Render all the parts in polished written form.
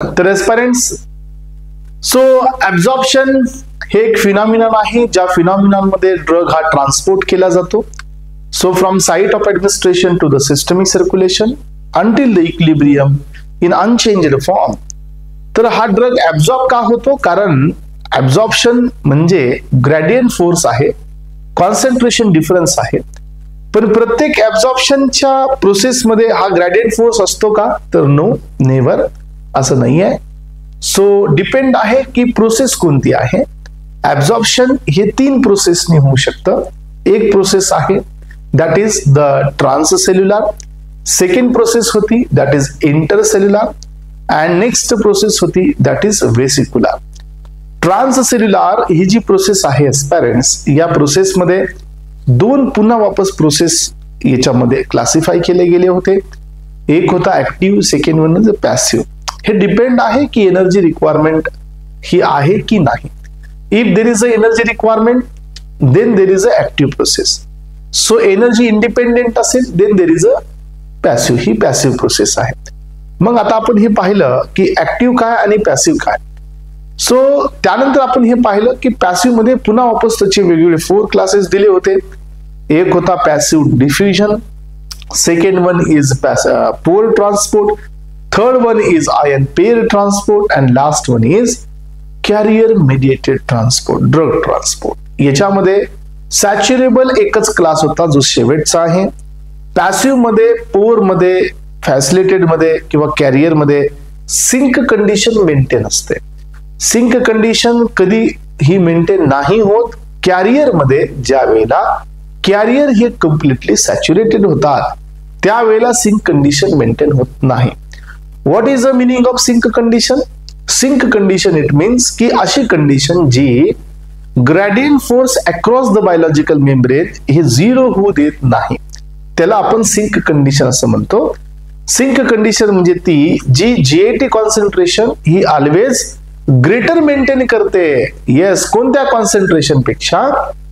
तर एस्पायरंट्स, so absorption हे एक फिनॉमिनन आहे ज्या फिनॉमिनन मध्ये ड्रग हा ट्रान्सपोर्ट केला जातो. So from site of administration to the systemic circulation until the equilibrium in unchanged form. तर हा ड्रग ऍब्झॉर्ब का होतो? कारण ऍब्झॉर्प्शन म्हणजे ग्रेडियंट फोर्स आहे, कॉन्सन्ट्रेशन डिफरन्स आहे. पण प्रत्येक ऍब्झॉर्प्शनच्या प्रोसेसमध्ये हा ग्रेडियंट फोर्स असतो का? तर नो, नेव्हर, असं नाही आहे. सो डिपेंड आहे की प्रोसेस कोणती आहे. ऍब्झॉर्प्शन हे 3 प्रोसेसने होऊ शकतं. एक प्रोसेस आहे that is the transcellular, second process होती that is intercellular and next process होती दॅट इज वेसिक्युलर. ट्रान्ससेल्युलर ही जी प्रोसेस आहे पेरेंट्स, या प्रोसेसमध्ये 2 पुन्हा वापस प्रोसेस याच्यामध्ये क्लासिफाय केले गेले होते. एक होता active, second one is passive. हे डिपेंड आहे की एनर्जी रिक्वायरमेंट ही आहे की नाही. If there is a energy requirement then there is a active process. So energy independent असेल then there is a passive, ही पॅसिव्ह प्रोसेस आहे. मग आता आपण हे पाहिलं की ऍक्टिव्ह काय आणि पॅसिव्ह काय. सो त्यानंतर आपण हे पाहिलं की पॅसिव्ह मध्ये पुन्हा वापस त्याचे वेगवेगळे 4 क्लासेस दिले होते. एक होता passive diffusion, second one is pore transport, third one is ion pair transport and last one is carrier mediated transport, drug transport. याच्यामध्ये सॅच्युरेबल एकच क्लास होता जो शेवटचा आहे. पॅसिव्ह मध्ये, पोर मध्ये, फॅसिलिटेड मध्ये किंवा कॅरियर मध्ये सिंक कंडिशन मेंटेन असते. सिंक कंडिशन कधी ही मेंटेन नाही होत कॅरियर मध्ये. ज्या वेळेला कॅरियर हे कम्प्लिटली सॅच्युरेटेड होतात त्यावेळेला सिंक कंडिशन मेंटेन होत नाही. What is the meaning of sink condition? Sink condition it means की अशी कंडिशन जी gradient force across the biological membrane हे 0 होऊ देत नाही, त्याला आपण सिंक कंडिशन असं म्हणतो. सिंक कंडिशन म्हणजे ती जी जीएटी कॉन्सन्ट्रेशन ही ऑलवेज ग्रेटर मेंटेन करते. येस, कोणत्या कॉन्सन्ट्रेशन पेक्षा?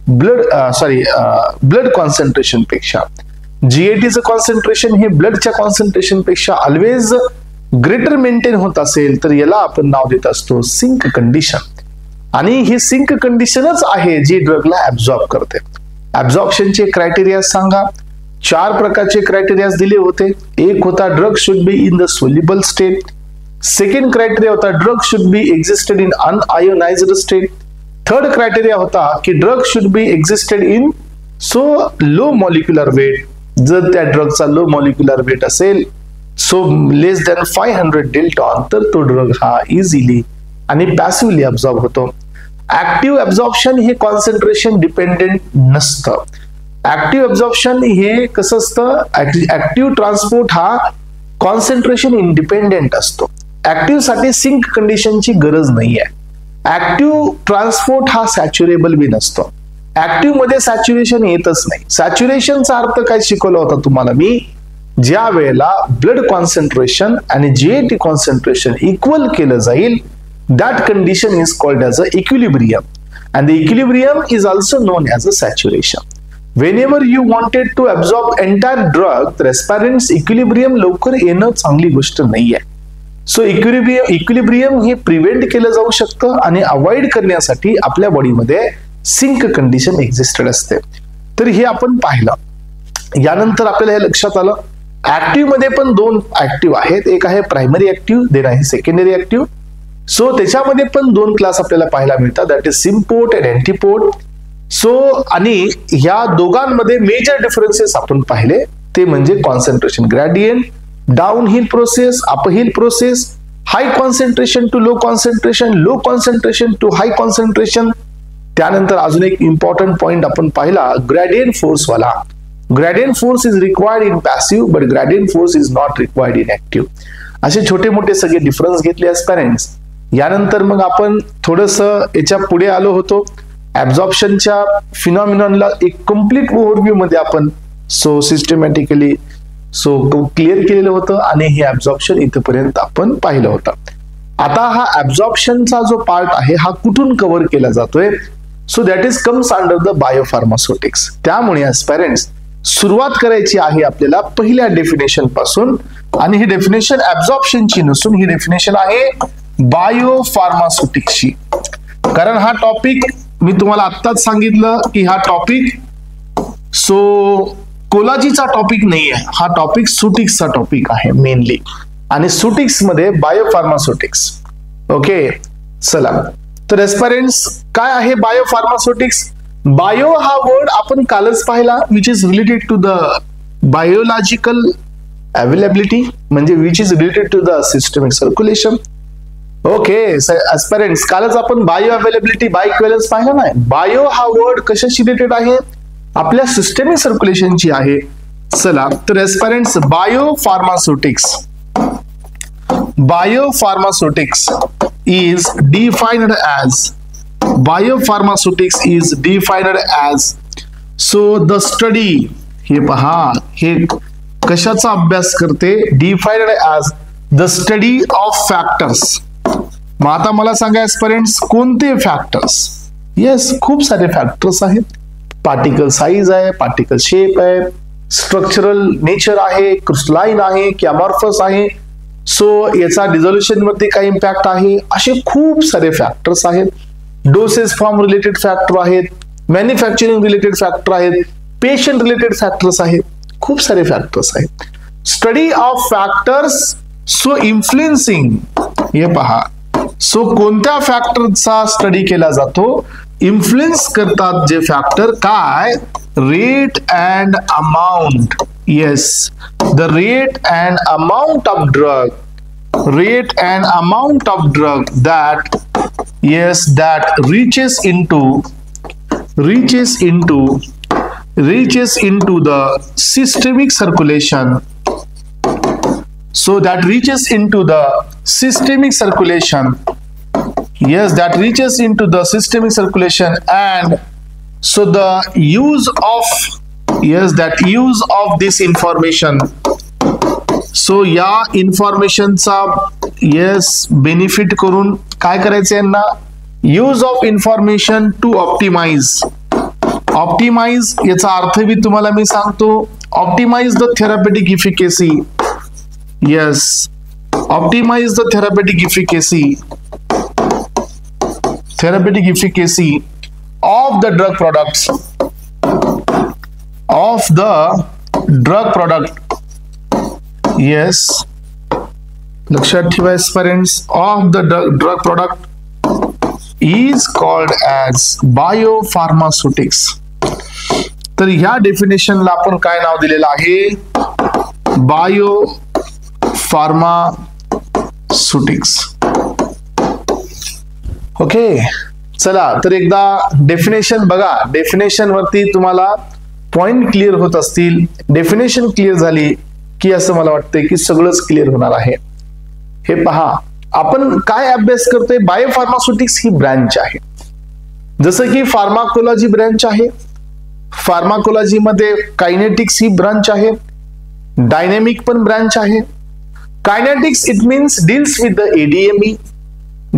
ब्लड कॉन्सन्ट्रेशन पेक्षा. जीएटीचं कॉन्सन्ट्रेशन हे ब्लडच्या कॉन्सन्ट्रेशन पेक्षा ऑलवेज ग्रेटर मेंटेन होत असेल तर याला आपण नाव देत असतो सिंक कंडिशन. आणि ही सिंक कंडिशनच आहे जी ड्रगला ऍब्झॉर्ब करते. ऍब्झॉर्प्शनचे क्रायटेरिया सांगा. 4 प्रकारचे क्रायटेरिया दिले होते. एक होता drug should be in the soluble state. Second criteria होता drug should be existed in unionised state. Third criteria होता की drug should be existed in so low molecular weight. जर त्या ड्रगचा लो मॉलिक्युलर वेट असेल सो लेस दॅन 500 डेल्टॉन तर तो drug हा इझिली आणि पॅसिव्हली ऍब्झॉर्ब होतो. ऍक्टिव्ह ऍब्झॉर्प्शन हे कॉन्सन्ट्रेशन डिपेंडेंट नसतं. ऍक्टिव्ह ऍब्झॉर्प्शन हे कसं असतं? ऍक्टिव्ह ट्रान्सपोर्ट हा कॉन्सन्ट्रेशन इंडिपेंडेंट असतो. ऍक्टिव्ह साठी सिंक कंडिशनची गरज नाहीये. ऍक्टिव्ह ट्रान्सपोर्ट हा सॅच्युरेबल बी नसतो. ऍक्टिव्ह मध्ये सॅच्युरेशन येतच नाही. सॅच्युरेशनचा अर्थ काय शिकवला होता तुम्हाला मी? ज्या वेळेला ब्लड कॉन्सन्ट्रेशन आणि जीएटी कॉन्सन्ट्रेशन इक्वल केलं जाईल that condition is called as a equilibrium and the equilibrium is also known as a saturation. Whenever you wanted to absorb entire drug तर aspirants equilibrium लवकर येणं चांगली गोष्ट नाहीये. सो इक्विलिब्रियम हे प्रिव्हेंट केलं जाऊ शकतं आणि अवॉइड करण्यासाठी आपल्या बॉडीमध्ये सिंक कंडिशन एक्झिस्टेड असते. तर हे आपण पाहिलं. यानंतर आपल्याला हे लक्षात आलं ऍक्टिव्ह मध्ये पण 2 ऍक्टिव्ह आहेत. एक आहे प्रायमरी ऍक्टिव्ह, देन आहे सेकंडरी ऍक्टिव्ह. सो त्याच्यामध्ये पण 2 क्लास आपल्याला पाहायला मिळतात that is symport and antiport. So आणि ह्या दोघांमध्ये मेजर डिफरन्सेस आपण पाहिले ते म्हणजे concentration gradient, down hill process, up hill process, high concentration to low concentration, low concentration to high concentration. त्यानंतर अजून एक इम्पॉर्टंट पॉइंट आपण पाहिला ग्रेडियंट फोर्स वाला. Gradient force is required in passive but gradient force is not required in active. असे छोटे मोठे सगळे डिफरन्स घेतले पेरेंट्स. यानंतर मग आपण थोडस याच्या पुढे आलो होतो. ऍब्झॉर्प्शनच्या फिनॉमिनॉनला एक कम्प्लीट ओव्हरव्ह्यू मध्ये आपण सो सिस्टमॅटिकली क्लिअर केलेलं होतं आणि हे ऍब्झॉर्प्शन इथपर्यंत आपण पाहिलं होतं. आता हा ऍब्झॉर्प्शनचा जो पार्ट आहे हा कुठून कव्हर केला जातोय? So that is comes under the biopharmaceutics. त्यामुळे पेरेंट्स सुरुवात करायची आहे आपल्याला पहिल्या डेफिनेशन पासून. आणि ही डेफिनेशन ॲब्झॉर्प्शनची नसून ही डेफिनेशन आहे बायो फार्मास्युटिक्सची. कारण हा टॉपिक मी तुम्हाला आत्ताच सांगितलं की हा टॉपिक कोलॉजीचा टॉपिक नाही आहे, हा टॉपिक सुटिक्सचा टॉपिक आहे मेनली, आणि सुटिक्स मध्ये बायो फार्मास्युटिक्स. ओके, चला तर एस्पिरंट्स काय आहे बायो फार्मास्युटिक्स? बायो हा वर्ड आपण कालच पाहिला, which is related to the biological availability, म्हणजे which is related to the systemic circulation. Okay aspirants, कालच आपण बायो अवेलेबिलिटी बाय इक्विव्हॅलन्स पाहिला नाही. बायो हा वर्ड कशाशी रिलेटेड आहे? आपल्या सिस्टमिक सर्क्युलेशनची आहे. चला तर aspirants, bio pharmaceutics is defined as so the study, हे पहा हे कशाचा अभ्यास करते? defined as the study of factors. मग आता मला सांगा एस्पिरंट्स, कोणते फॅक्टर्स? येस, खूप सारे फॅक्टर्स आहेत. पार्टिकल साईज आहे, पार्टिकल शेप आहे, स्ट्रक्चरल नेचर आहे, क्रिस्टलाइन आहे की अमॉर्फस आहे, सो याचा डिझोल्युशन मध्ये काय इम्पॅक्ट आहे, असे खूप सारे फॅक्टर्स आहेत. डोसेस फॉर्म रिलेटेड फॅक्टर आहेत, मॅन्युफॅक्चरिंग रिलेटेड फॅक्टर आहेत, पेशंट रिलेटेड फॅक्टर्स आहेत, खूप सारे फॅक्टर्स आहेत. Study of factors so influencing, हे पहा, सो कोणत्या फॅक्टरचा स्टडी केला जातो? इन्फ्लुएन्स करतात जे फॅक्टर, काय? Rate and amount. Yes, the rate and amount of drug that reaches into the systemic circulation. So that reaches into the systemic circulation. Yes, that reaches into the systemic circulation, and so the use of this information. So या इन्फॉर्मेशनचा benefit करून काय करायचं यांना? Use of information to optimise. याचा अर्थ बी तुम्हाला मी सांगतो. Optimise the therapeutic efficacy. Yes, optimise the therapeutic efficacy of the drug products. Yes, लक्षात ठेवा aspirants, of the drug product is called as biopharmaceutics. तर ह्या डेफिनेशनला आपण काय नाव दिलेलं आहे? बायोफार्मास्युटिक्स. ओके, चला तर एकदा डेफिनेशन बघा. डेफिनेशन वरती तुम्हाला पॉइंट क्लिअर होत असतील. डेफिनेशन क्लिअर झाली की असं मला वाटतंय की सगळंच क्लिअर होणार आहे. हे पहा, आपण काय अभ्यास करतोय? बायोफार्मास्युटिक्स ही ब्रँच आहे. जसं की फार्माकोलॉजी ब्रँच आहे, फार्माकोलॉजी मध्ये कायनेटिक्स ही ब्रांच आहे, डायनेमिक पण ब्रांच आहे. Kinetics it means deals with the ADME.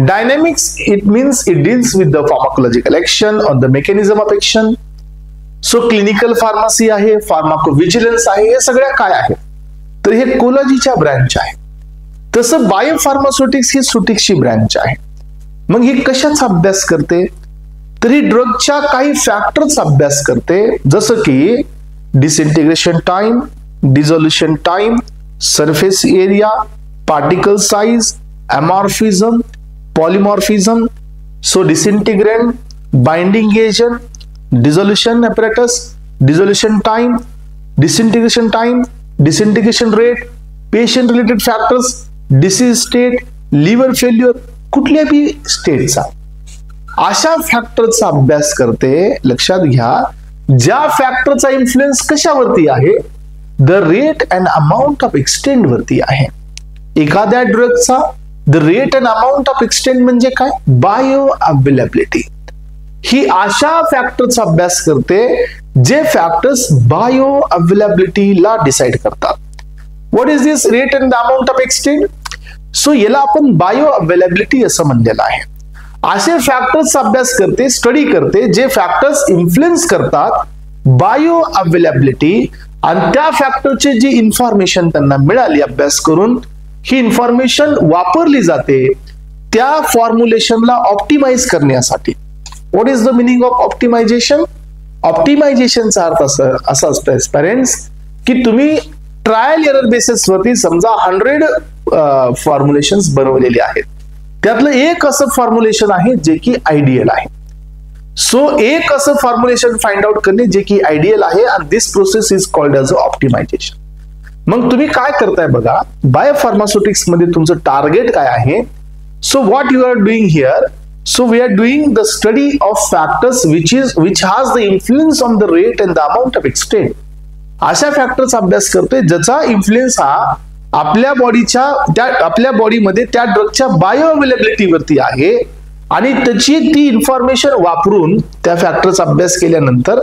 Dynamics, it means it deals with the pharmacological action or the mechanism of action. So clinical pharmacy आहे, pharmacovigilance आहे, हे सगळ्या काय आहे? तर हे कोलॉजीच्या ब्रँच आहे. तसं बायोफार्मास्युटिक्स ही सुटिक्सची ब्रँच आहे. मग ही कशाचा अभ्यास करते? तर ही ड्रगच्या काही फॅक्टरचा अभ्यास करते, जसं की disintegration time, dissolution time, surface area, particle size, amorphism, polymorphism, so disintegrant, binding agent, dissolution apparatus, dissolution time, disintegration rate, patient related factors, disease state, liver failure, कुठल्याही स्टेटचा अशा फॅक्टरचा अभ्यास करते. लक्षात घ्या, ज्या फॅक्टरचा इन्फ्लुएन्स कशावरती आहे? The rate and amount of extent वरती आहे. एखाद्या ड्रगचा the rate and amount of extent म्हणजे काय? Bio availability. ही अशा फॅक्टरचा अभ्यास करते जे फॅक्टर्स बायो अवेलेबिलिटीला डिसाइड करतात. What is this rate and amount of extend? So याला आपण बायो अवेलेबिलिटी असं म्हणलेलं आहे. असे फॅक्टर्सचा अभ्यास करते, स्टडी करते जे फॅक्टर्स इन्फ्लुएन्स करतात बायो अवेलेबिलिटी आणि त्या फॅक्टरची जी इन्फॉर्मेशन त्यांना मिळाली अभ्यास करून, ही इन्फॉर्मेशन वापरली जाते त्या फॉर्म्युलेशनला ऑप्टिमाइज करण्यासाठी. What is the meaning of optimisation? ऑप्टिमायझेशनचा अर्थ असा असतो पेरेंट्स की तुम्ही ट्रायल एरर बेसिस वरती समजा 100 फॉर्म्युलेशन्स बनवलेले आहेत, त्यातलं एक असं फॉर्म्युलेशन आहे जे की आयडियल आहे. सो एक असं फॉर्म्युलेशन फाइंड आउट करणे जे की आयडियल आहे, आणि this process is called as optimisation. मग तुम्ही काय करताय बघा, बायोफार्मास्युटिक्स मध्ये तुमचं टार्गेट काय आहे? So what you are doing here, so we are doing the study of factors which has the influence on the rate and the amount of extent. अशा फॅक्टर्स अभ्यास करतोय ज्याचा इन्फ्लुएन्स हा आपल्या बॉडीमध्ये त्या ड्रगच्या बायो अवेलेबिलिटी वरती आहे, आणि त्याची ती इन्फॉर्मेशन वापरून त्या फॅक्टरचा अभ्यास केल्यानंतर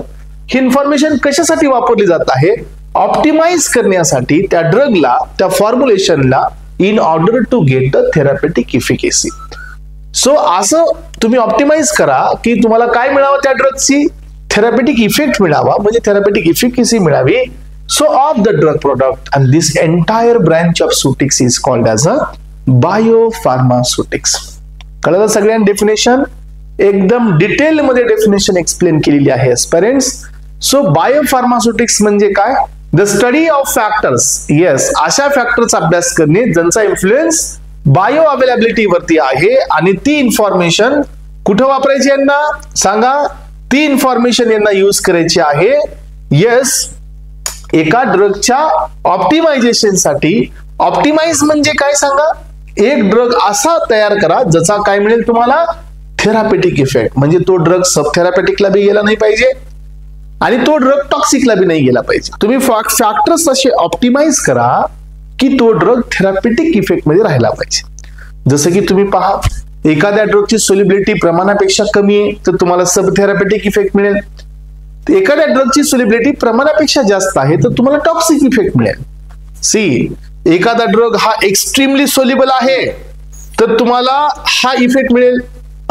ही इन्फॉर्मेशन कशासाठी वापरली जात आहे? ऑप्टिमाइज करण्यासाठी त्या ड्रगला, त्या फॉर्म्युलेशनला, in order to get the therapeutic efficacy. So असं तुम्ही ऑप्टिमाइज करा की तुम्हाला काय मिळावं, त्या ड्रगची थेरॅपेटिक इफेक्ट मिळावा, म्हणजे थेरॅपेटिक इफिकेसी मिळावी. So of the drug product, and this entire branch of ceutics is called as a biopharmaceutics. कळलं सगळ्यांना डेफिनेशन? एकदम डिटेल मध्ये डेफिनेशन एक्सप्लेन केलेली आहे पेरेंट्स. सो बायोफार्मास्युटिक्स म्हणजे काय? The study of factors. Yes, अशा फॅक्टरचा अभ्यास करणे ज्यांचा इन्फ्लुएन्स बायो अवेलेबिलिटी वरती आहे, आणि ती इन्फॉर्मेशन कुठं वापरायची यांना सांगा? ती इन्फॉर्मेशन यांना यूज करायची आहे. येस, एका ड्रगच्या ऑप्टिमायझेशन साठी. ऑप्टिमाइज म्हणजे काय सांगा? एक ड्रग असा तयार करा ज्याचा काय मिळेल तुम्हाला? थेरॅपेटिक इफेक्ट. म्हणजे तो ड्रग सब थेरॅपेटिकला बी गेला नाही पाहिजे, आणि तो ड्रग टॉक्सिकला बी नाही गेला पाहिजे. तुम्ही फॅक्टर्स असे ऑप्टिमाइज करा की तो ड्रग थेरॅपेटिक इफेक्ट मध्ये राहिला पाहिजे. जसं की तुम्ही पहा, एखाद्या ड्रगची सोल्युबिलिटी प्रमाणापेक्षा कमी आहे तर तुम्हाला सब थेरॅपेटिक इफेक्ट मिळेल. एखाद्या ड्रगची सोल्युबिलिटी प्रमाणापेक्षा जास्त आहे तर तुम्हाला टॉक्सिक इफेक्ट मिळेल. सी, एखादा ड्रग हा एक्स्ट्रीमली सोल्युबल आहे तर तुम्हाला हा इफेक्ट मिळेल.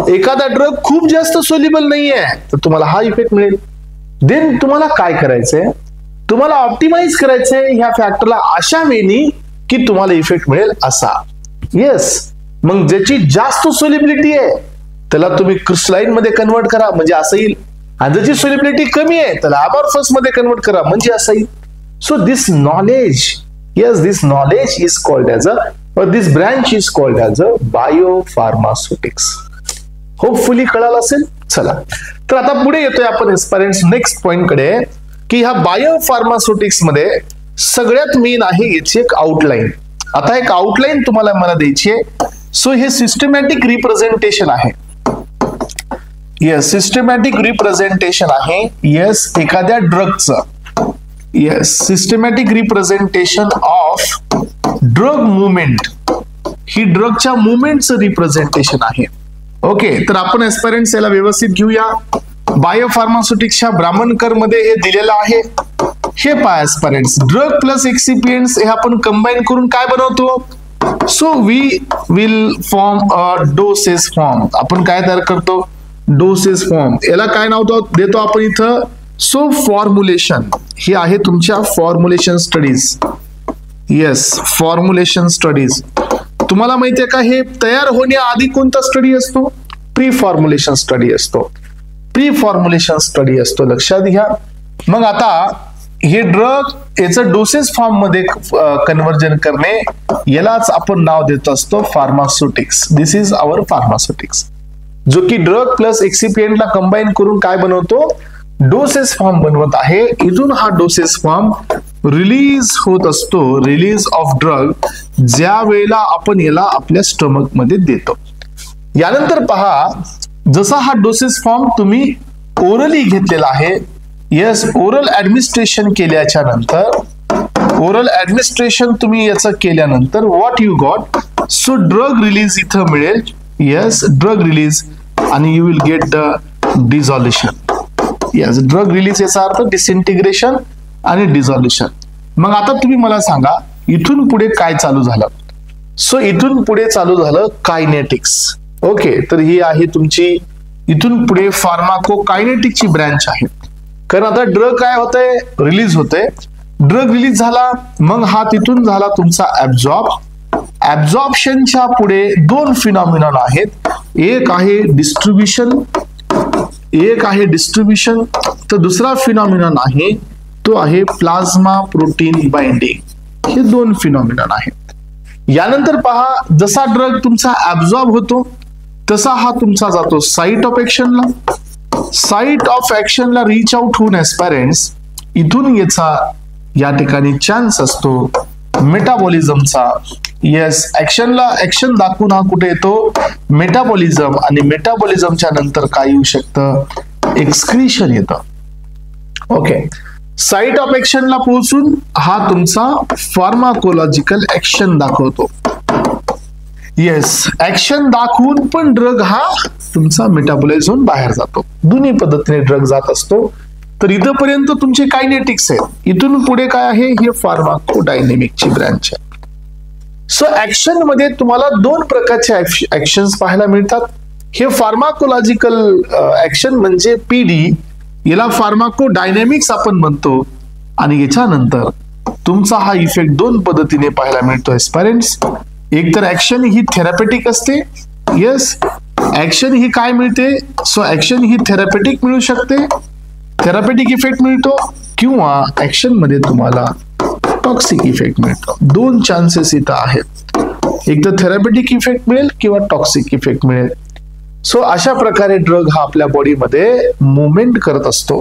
एखादा ड्रग खूप जास्त सोल्युबल नाहीये तर तुम्हाला हा इफेक्ट मिळेल. देन तुम्हाला काय करायचंय? तुम्हाला ऑप्टिमाइज करायचंय ह्या फॅक्टरला अशा वेनी की तुम्हाला इफेक्ट मिळेल असा. येस, मग ज्याची जास्त सोल्युबिलिटी आहे त्याला तुम्ही क्रिस्टलाइन मध्ये कन्वर्ट करा म्हणजे असं येईल, आणि ज्याची सोल्युबिलिटी कमी आहे त्याला अमॉर्फस मध्ये कन्वर्ट करा म्हणजे असं येईल. So this knowledge, yes, this knowledge is called as a, or this branch is called as a biopharmaceutics. Hopefully कळालं असेल. चला, तर आता पुढे येतोय आपण एस्पायरंट्स नेक्स्ट पॉइंट कडे, की ह्या बायोफार्मास्युटिक्स मध्ये सगळ्यात मेन आहे याची एक आउटलाईन. आता एक आउटलाईन तुम्हाला मला द्यायची आहे. सो हे सिस्टमॅटिक रिप्रेझेंटेशन आहे. येस, सिस्टमॅटिक रिप्रेझेंटेशन आहे. येस, एखाद्या ड्रगचं. Yes, systematic representation of drug movement. ही ड्रगच्या मुवमेंटचं रिप्रेझेंटेशन आहे. ओके, तर आपण एस्पायरंट्स याला व्यवस्थित घेऊया. बायोफार्मास्युटिक्सच्या ब्राह्मणकर मध्ये हे दिलेलं आहे. हे पहा एस्पायरंट्स, ड्रग प्लस एक्सिपियंट्स हे आपण कंबाईन करून काय बनवतो? So we will form a doses form. आपण काय तयार करतो? Doses form. याला काय नाव देतो आपण इथं? So formulation. ही आहे तुमच्या formulation studies. Yes, formulation studies. तुम्हाला माहितीये का हे तयार होण्याआधी कोणता स्टडी असतो? प्री फॉर्म्युलेशन स्टडी असतो. प्री फॉर्म्युलेशन स्टडी असतो, लक्षात घ्या. मग आता हे ड्रग याचं डोसेस फॉर्म मध्ये कन्व्हर्जन करणे, यालाच आपण नाव देत असतो pharmaceutics. This is our pharmaceutics, जो की ड्रग प्लस एक्सिपियंटला कंबाईन करून काय बनवतो? डोसेस फॉर्म बनवत आहे. इथून हा डोसेस फॉर्म रिलीज होत असतो. रिलीज ऑफ ड्रग ज्या वेळेला आपण याला आपल्या स्टमक मध्ये देतो. यानंतर पहा, जसा हा डोसेस फॉर्म तुम्ही ओरली घेतलेला आहे. येस, ओरल ऍडमिनिस्ट्रेशन केल्याच्या नंतर, ओरल ऍडमिनिस्ट्रेशन तुम्ही याचं केल्यानंतर what you got? So drug release इथं मिळेल. येस, ड्रग रिलीज, आणि you will get the dissolution. Yes, drug release याचा अर्थ डिसइंटिग्रेशन आणि डिझॉल्युशन. मग आता तुम्ही मला सांगा इथून पुढे काय चालू झालं? सो इथून पुढे चालू झालं कायनेटिक्स. ओके, तर ही आहे तुमची इथून पुढे फार्माकोकायनेटिकची ब्रँच आहे. कारण आता ड्रग काय होतंय? रिलीज होतंय. ड्रग रिलीज झाला, मग हा तिथून झाला तुमचा ऍब्झॉर्ब. ऍब्झॉर्प्शनच्या पुढे दोन फिनॉमिनॉन आहेत, एक आहे डिस्ट्रीब्युशन, तर दुसरा फिनॉमिनॉन आहे तो आहे प्लाझ्मा प्रोटीन बाइंडिंग. हे दोन फिनॉमिनॉन आहेत. यानंतर पहा, जसा ड्रग तुमचा ऍब्झॉर्ब होतो तसा हा तुमचा जातो साइट ऑफ ऍक्शनला. साइट ऑफ ऍक्शनला रीच आउट होऊन ऍस्पायरंट्स इथून या ठिकाणी चान्स असतो मेटाबॉलिझमचा. येस, ऍक्शन दाखवून हा कुठे येतो, मेटाबॉलिझम. आणि मेटाबॉलिझमच्या नंतर काय येऊ शकतं, एक्सक्रीशन येतं. ओके, साइट ऑफ ऍक्शनला पोहोचून हा तुमचा फार्माकोलॉजिकल ऍक्शन दाखवतो. येस, ऍक्शन दाखवून पण ड्रग हा तुमचा मेटाबॉलाइज होऊन बाहेर जातो. दोन्ही पद्धतीने ड्रग जात असतो. तर इथपर्यंत तुमचे कायनेटिक्स आहेत. इथून पुढे काय आहे, हे फार्माकोडायनेमिकची ब्रँच आहे. सो ऍक्शन मध्ये तुम्हाला दोन प्रकारचे ऍक्शन्स पाहायला मिळतात. हे फार्माकोलॉजिकल ऍक्शन म्हणजे पीडी, याला फार्माकोडायनेमिक्स आपण म्हणतो. आणि याच्यानंतर तुमचा हा इफेक्ट दोन पद्धतीने पाहायला मिळतो ऍस्पायरंट्स. एक तर ऍक्शन ही थेरपेटिक असते. येस, ऍक्शन ही काय मिळते, सो ऍक्शन ही थेरपेटिक मिळू शकते, थेरपेटिक इफेक्ट मिळतो, किंवा ऍक्शन मध्ये तुम्हाला टॉक्सिक इफेक्ट मिळतो. दोन चान्सेस इथं आहेत, एक तर थेरपेटिक इफेक्ट मिळेल किंवा टॉक्सिक इफेक्ट मिळेल. सो अशा प्रकारे ड्रग हा आपल्या बॉडीमध्ये मुवमेंट करत असतो.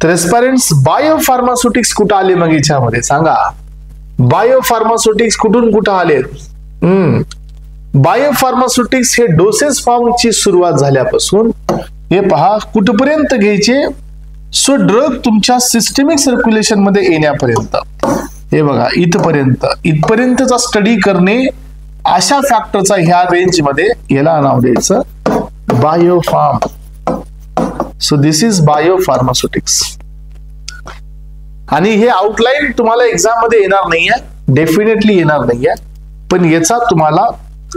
तर एस्पायरंट्स, बायोफार्मास्युटिक्स कुठं आले मग याच्यामध्ये सांगा. बायोफार्मास्युटिक्स कुठून कुठं आलेत? बायोफार्मास्युटिक्स हे डोसेस फॉर्मची सुरुवात झाल्यापासून हे पहा कुठपर्यंत घ्यायचे, सो ड्रग तुमच्या सिस्टमिक सर्क्युलेशन मध्ये येण्यापर्यंत. हे बघा इथपर्यंतचा स्टडी करणे, अशा फॅक्टरचा ह्या रेंज मध्ये याला नाव द्यायचं biopharm. So this is biopharmaceutics. आणि हे आउटलाईन तुम्हाला एक्झाम मध्ये येणार नाहीये, डेफिनेटली येणार नाहीये, पण याचा तुम्हाला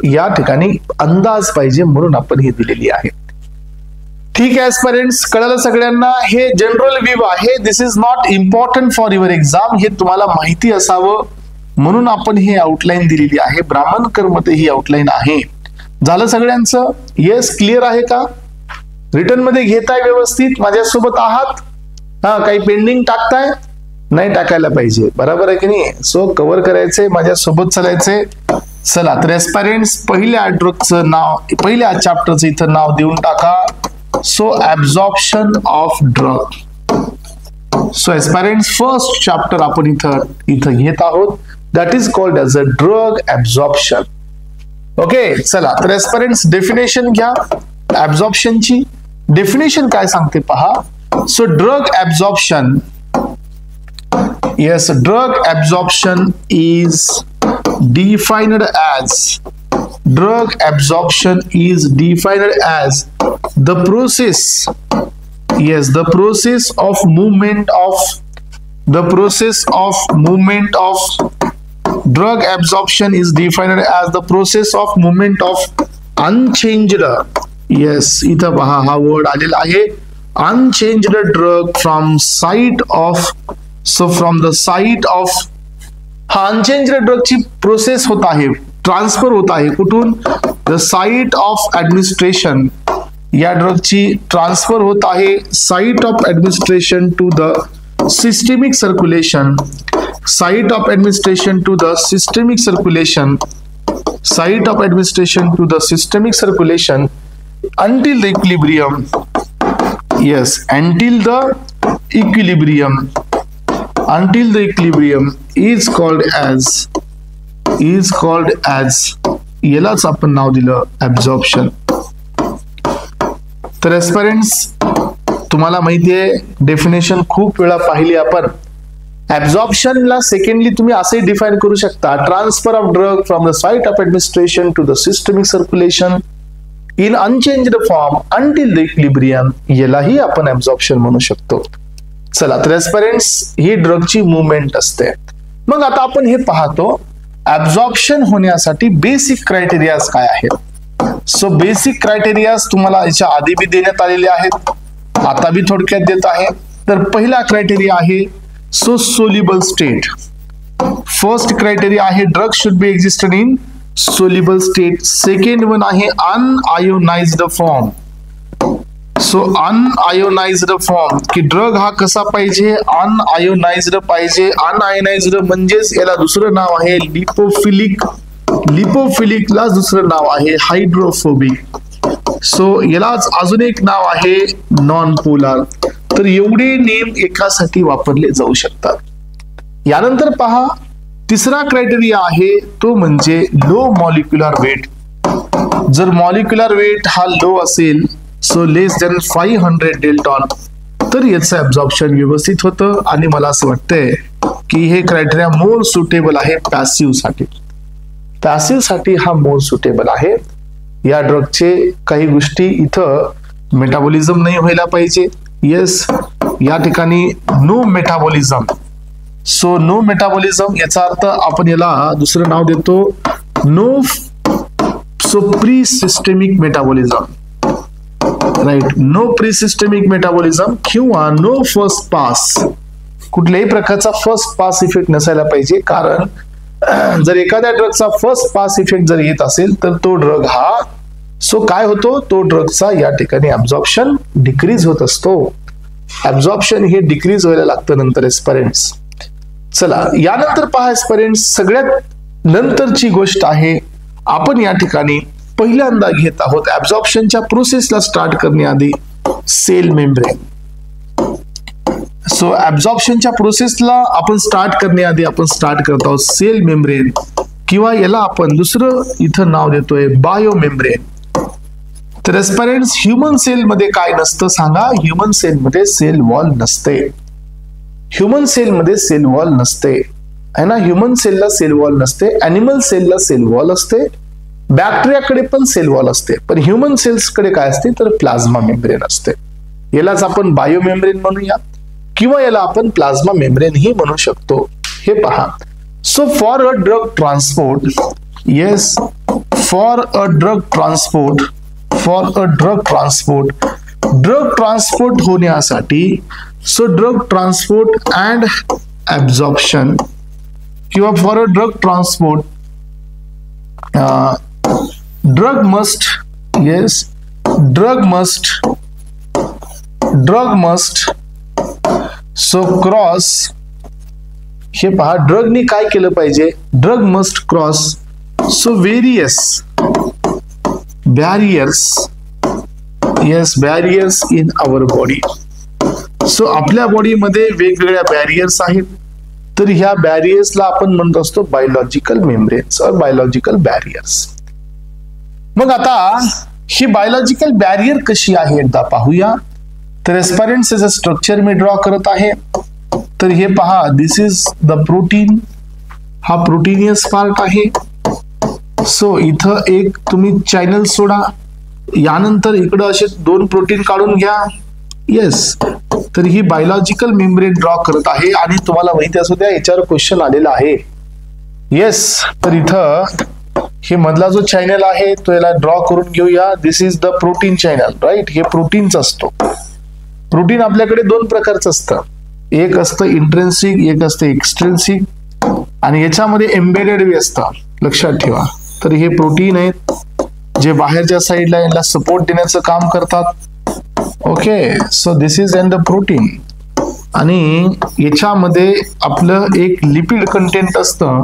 या ठिकाणी अंदाज पाहिजे म्हणून आपण ही दिलेली आहे. ठीक आहे एस्पायरंट्स, कळलं सगळ्यांना. हे जनरल व्ह्यू आहे, this is not important for your exam. हे तुम्हाला माहिती असावं म्हणून आपण हे आउटलाईन दिलेली आहे. ब्राह्मणकर मध्ये ही आउटलाईन आहे. झालं सगळ्यांचं? येस, क्लिअर आहे का? रिटर्न मध्ये घेताय व्यवस्थित, माझ्यासोबत आहात? हा, काही पेंडिंग टाकताय? नाही टाकायला पाहिजे, बरोबर आहे की नाही? सो कव्हर करायचंय, माझ्यासोबत चालायचंय. चला तर एस्पायरंट्स, पहिल्या ड्रगचं नाव, पहिल्या चॅप्टरचं इथं नाव देऊन टाका. So absorption of drug. So aspirants, first chapter आपण इथं घेत आहोत, that is called as a drug absorption. Okay, चला तर एस्पायरंट्स, डेफिनेशन घ्या ऍब्झॉर्प्शनची. डेफिनेशन काय सांगते पहा. So drug absorption, yes, drug absorption is defined as the process, yes, the process of movement of drug absorption is defined as the process of movement of unchanged, yes, इथं पहा हा word आलेला आहे, unchanged drug from site of, so from the site of, हा unchanged ड्रगची process होत आहे, transfer होत आहे कुठून, द साइट ऑफ ऍडमिनिस्ट्रेशन, या ड्रगची ट्रान्सफर होत आहे site of administration to the systemic circulation, site of administration to the systemic circulation, site of administration to the systemic circulation until the equilibrium, yes, until the equilibrium is called as यालाच आपण नाव दिलं absorption. तर एस्पायरंट्स, तुम्हाला माहिती आहे definition खूप वेळा पाहिली आपण. ऍब्झॉर्प्शनला सेकंडली तुम्ही असे डिफाइन करू शकता, transfer of drug from the site of administration to the systemic circulation in unchanged form until the equilibrium, यालाही आपण ऍब्झॉर्प्शन म्हणू शकतो. चला तर एस्पायरंट्स, ही ड्रगची मुवमेंट असते. मग आता आपण हे पाहतो ऍब्झॉर्प्शन होण्यासाठी बेसिक क्रायटेरियाज काय आहेत. सो बेसिक क्रायटेरियाज तुम्हाला याच्या आधी बी देण्यात आलेले आहेत, आता बी थोडक्यात देत आहे. तर पहिला क्रायटेरिया आहे so soluble state, first criteria आहे drug should be existed in soluble state. Second one आहे unionized form. So unionized form की ड्रग हा कसा पाहिजे, अनआयोनाइज्ड पाहिजे. अनआयोनाइज्ड म्हणजेच याला दुसरं नाव आहे लिपोफिलिक. लिपोफिलिकला दुसरं नाव आहे हायड्रोफोबिक. सो यालाच अजून एक नाव आहे नॉन पोलार. तर एवढे नेम एकासाठी वापरले जाऊ शकतात. यानंतर पहा तिसरा क्रायटेरिया आहे तो म्हणजे लो मॉलिक्युलर वेट. जर मॉलिक्युलर वेट हा लो असेल, सो लेस दॅन 500 डेल्टॉन, तर याचं ऍब्झॉर्प्शन व्यवस्थित होतं. आणि मला असं वाटतंय की हे क्रायटेरिया मोर सुटेबल आहे पॅसिव्ह साठी. पॅसिव्ह साठी हा मोर सुटेबल आहे. या ड्रगचे काही गोष्टी इथं मेटाबॉलिझम नाही व्हायला पाहिजे. येस, या ठिकाणी no metabolism. So no metabolism याचा अर्थ आपण याला दुसरं नाव देतो no pre systemic metabolism. Right, no pre systemic metabolism किंवा नो फर्स्ट पास. कुठल्याही प्रकारचा फर्स्ट पास इफेक्ट नसायला पाहिजे. कारण जर एखाद्या ड्रगचा फर्स्ट पास इफेक्ट जर येत असेल तर तो ड्रग हा काय होतो, तो ड्रगचा या ठिकाणी ऍब्झॉर्प्शन डिक्रीज होत असतो. ऍब्झॉर्प्शन हे डिक्रीज व्हायला लागतं नंतर एस्पिरंट्स. चला यानंतर पहा एस्पिरंट्स, सगळ्यात नंतरची गोष्ट आहे. आपण या ठिकाणी पहिल्यांदा घेत आहोत ऍब्झॉर्प्शनच्या प्रोसेसला स्टार्ट करण्याआधी सेल मेम्ब्रेन. सो ऍब्झॉर्प्शनच्या प्रोसेसला आपण स्टार्ट करण्याआधी आपण स्टार्ट करत आहोत सेल मेम्ब्रेन, किंवा याला आपण दुसरं इथं नाव देतोय बायो मेम्ब्रेन. तर एस्पिरंट्स, ह्युमन सेल मध्ये काय नसतं सांगा? ह्युमन सेल मध्ये सेल वॉल नसते. ह्युमन सेल मध्ये सेल वॉल नसते है ना. ह्युमन सेलला सेल वॉल नसते. अॅनिमल सेलला सेल वॉल असते. बॅक्टेरियाकडे पण सेल वॉल असते. पण ह्युमन सेल्स कडे काय असते तर प्लाझ्मा मेम्ब्रेन असते. यालाच आपण बायो मेम्ब्रेन म्हणूया किंवा याला आपण प्लाझ्मा मेम्ब्रेन ही म्हणू शकतो. हे पहा, so for a drug transport, yes, for a drug transport drug transport होण्यासाठी, so drug transport and absorption किंवा for a drug transport drug must so cross. हे पहा, ड्रगनी काय केलं पाहिजे, drug must cross so various barriers, yes, barriers in our body. So आपल्या बॉडीमध्ये वेगवेगळ्या बॅरियर्स आहेत. तर ह्या बॅरियर्सला आपण म्हणत असतो बायोलॉजिकल मेम्ब्रेन्स और बायोलॉजिकल बॅरियर्स. मग आता ही बायोलॉजिकल बॅरियर कशी आहे एकदा पाहूया. तर एस्पिरंट्स याचं स्ट्रक्चर मी ड्रॉ करत आहे. तर हे पहा, दिस इज द प्रोटीन. हा प्रोटीनियस पार्ट आहे. सो इथं एक तुम्ही चॅनल सोडा. यानंतर इकडं असे दोन प्रोटीन काढून घ्या. येस, तर ही बायोलॉजिकल मेम्ब्रेन ड्रॉ करत आहे. आणि तुम्हाला माहिती असू द्या याच्यावर क्वेश्चन आलेला आहे. येस, तर इथं हे मधला जो चॅनल आहे तो याला ड्रॉ करून घेऊया. This is the protein channel, right. हे प्रोटीनच असतो. प्रोटीन आपल्याकडे दोन प्रकारचं असतं. एक असतं इंट्रेन्सिक, एक असतं एक्सट्रेन्सिक. आणि याच्यामध्ये एम्बेडेड बी असतं, लक्षात ठेवा. तर हे प्रोटीन आहेत जे बाहेरच्या साईडला याला सपोर्ट देण्याचं काम करतात. Okay, so this is the protein. आणि याच्यामध्ये आपलं एक लिपिड कंटेंट असतं.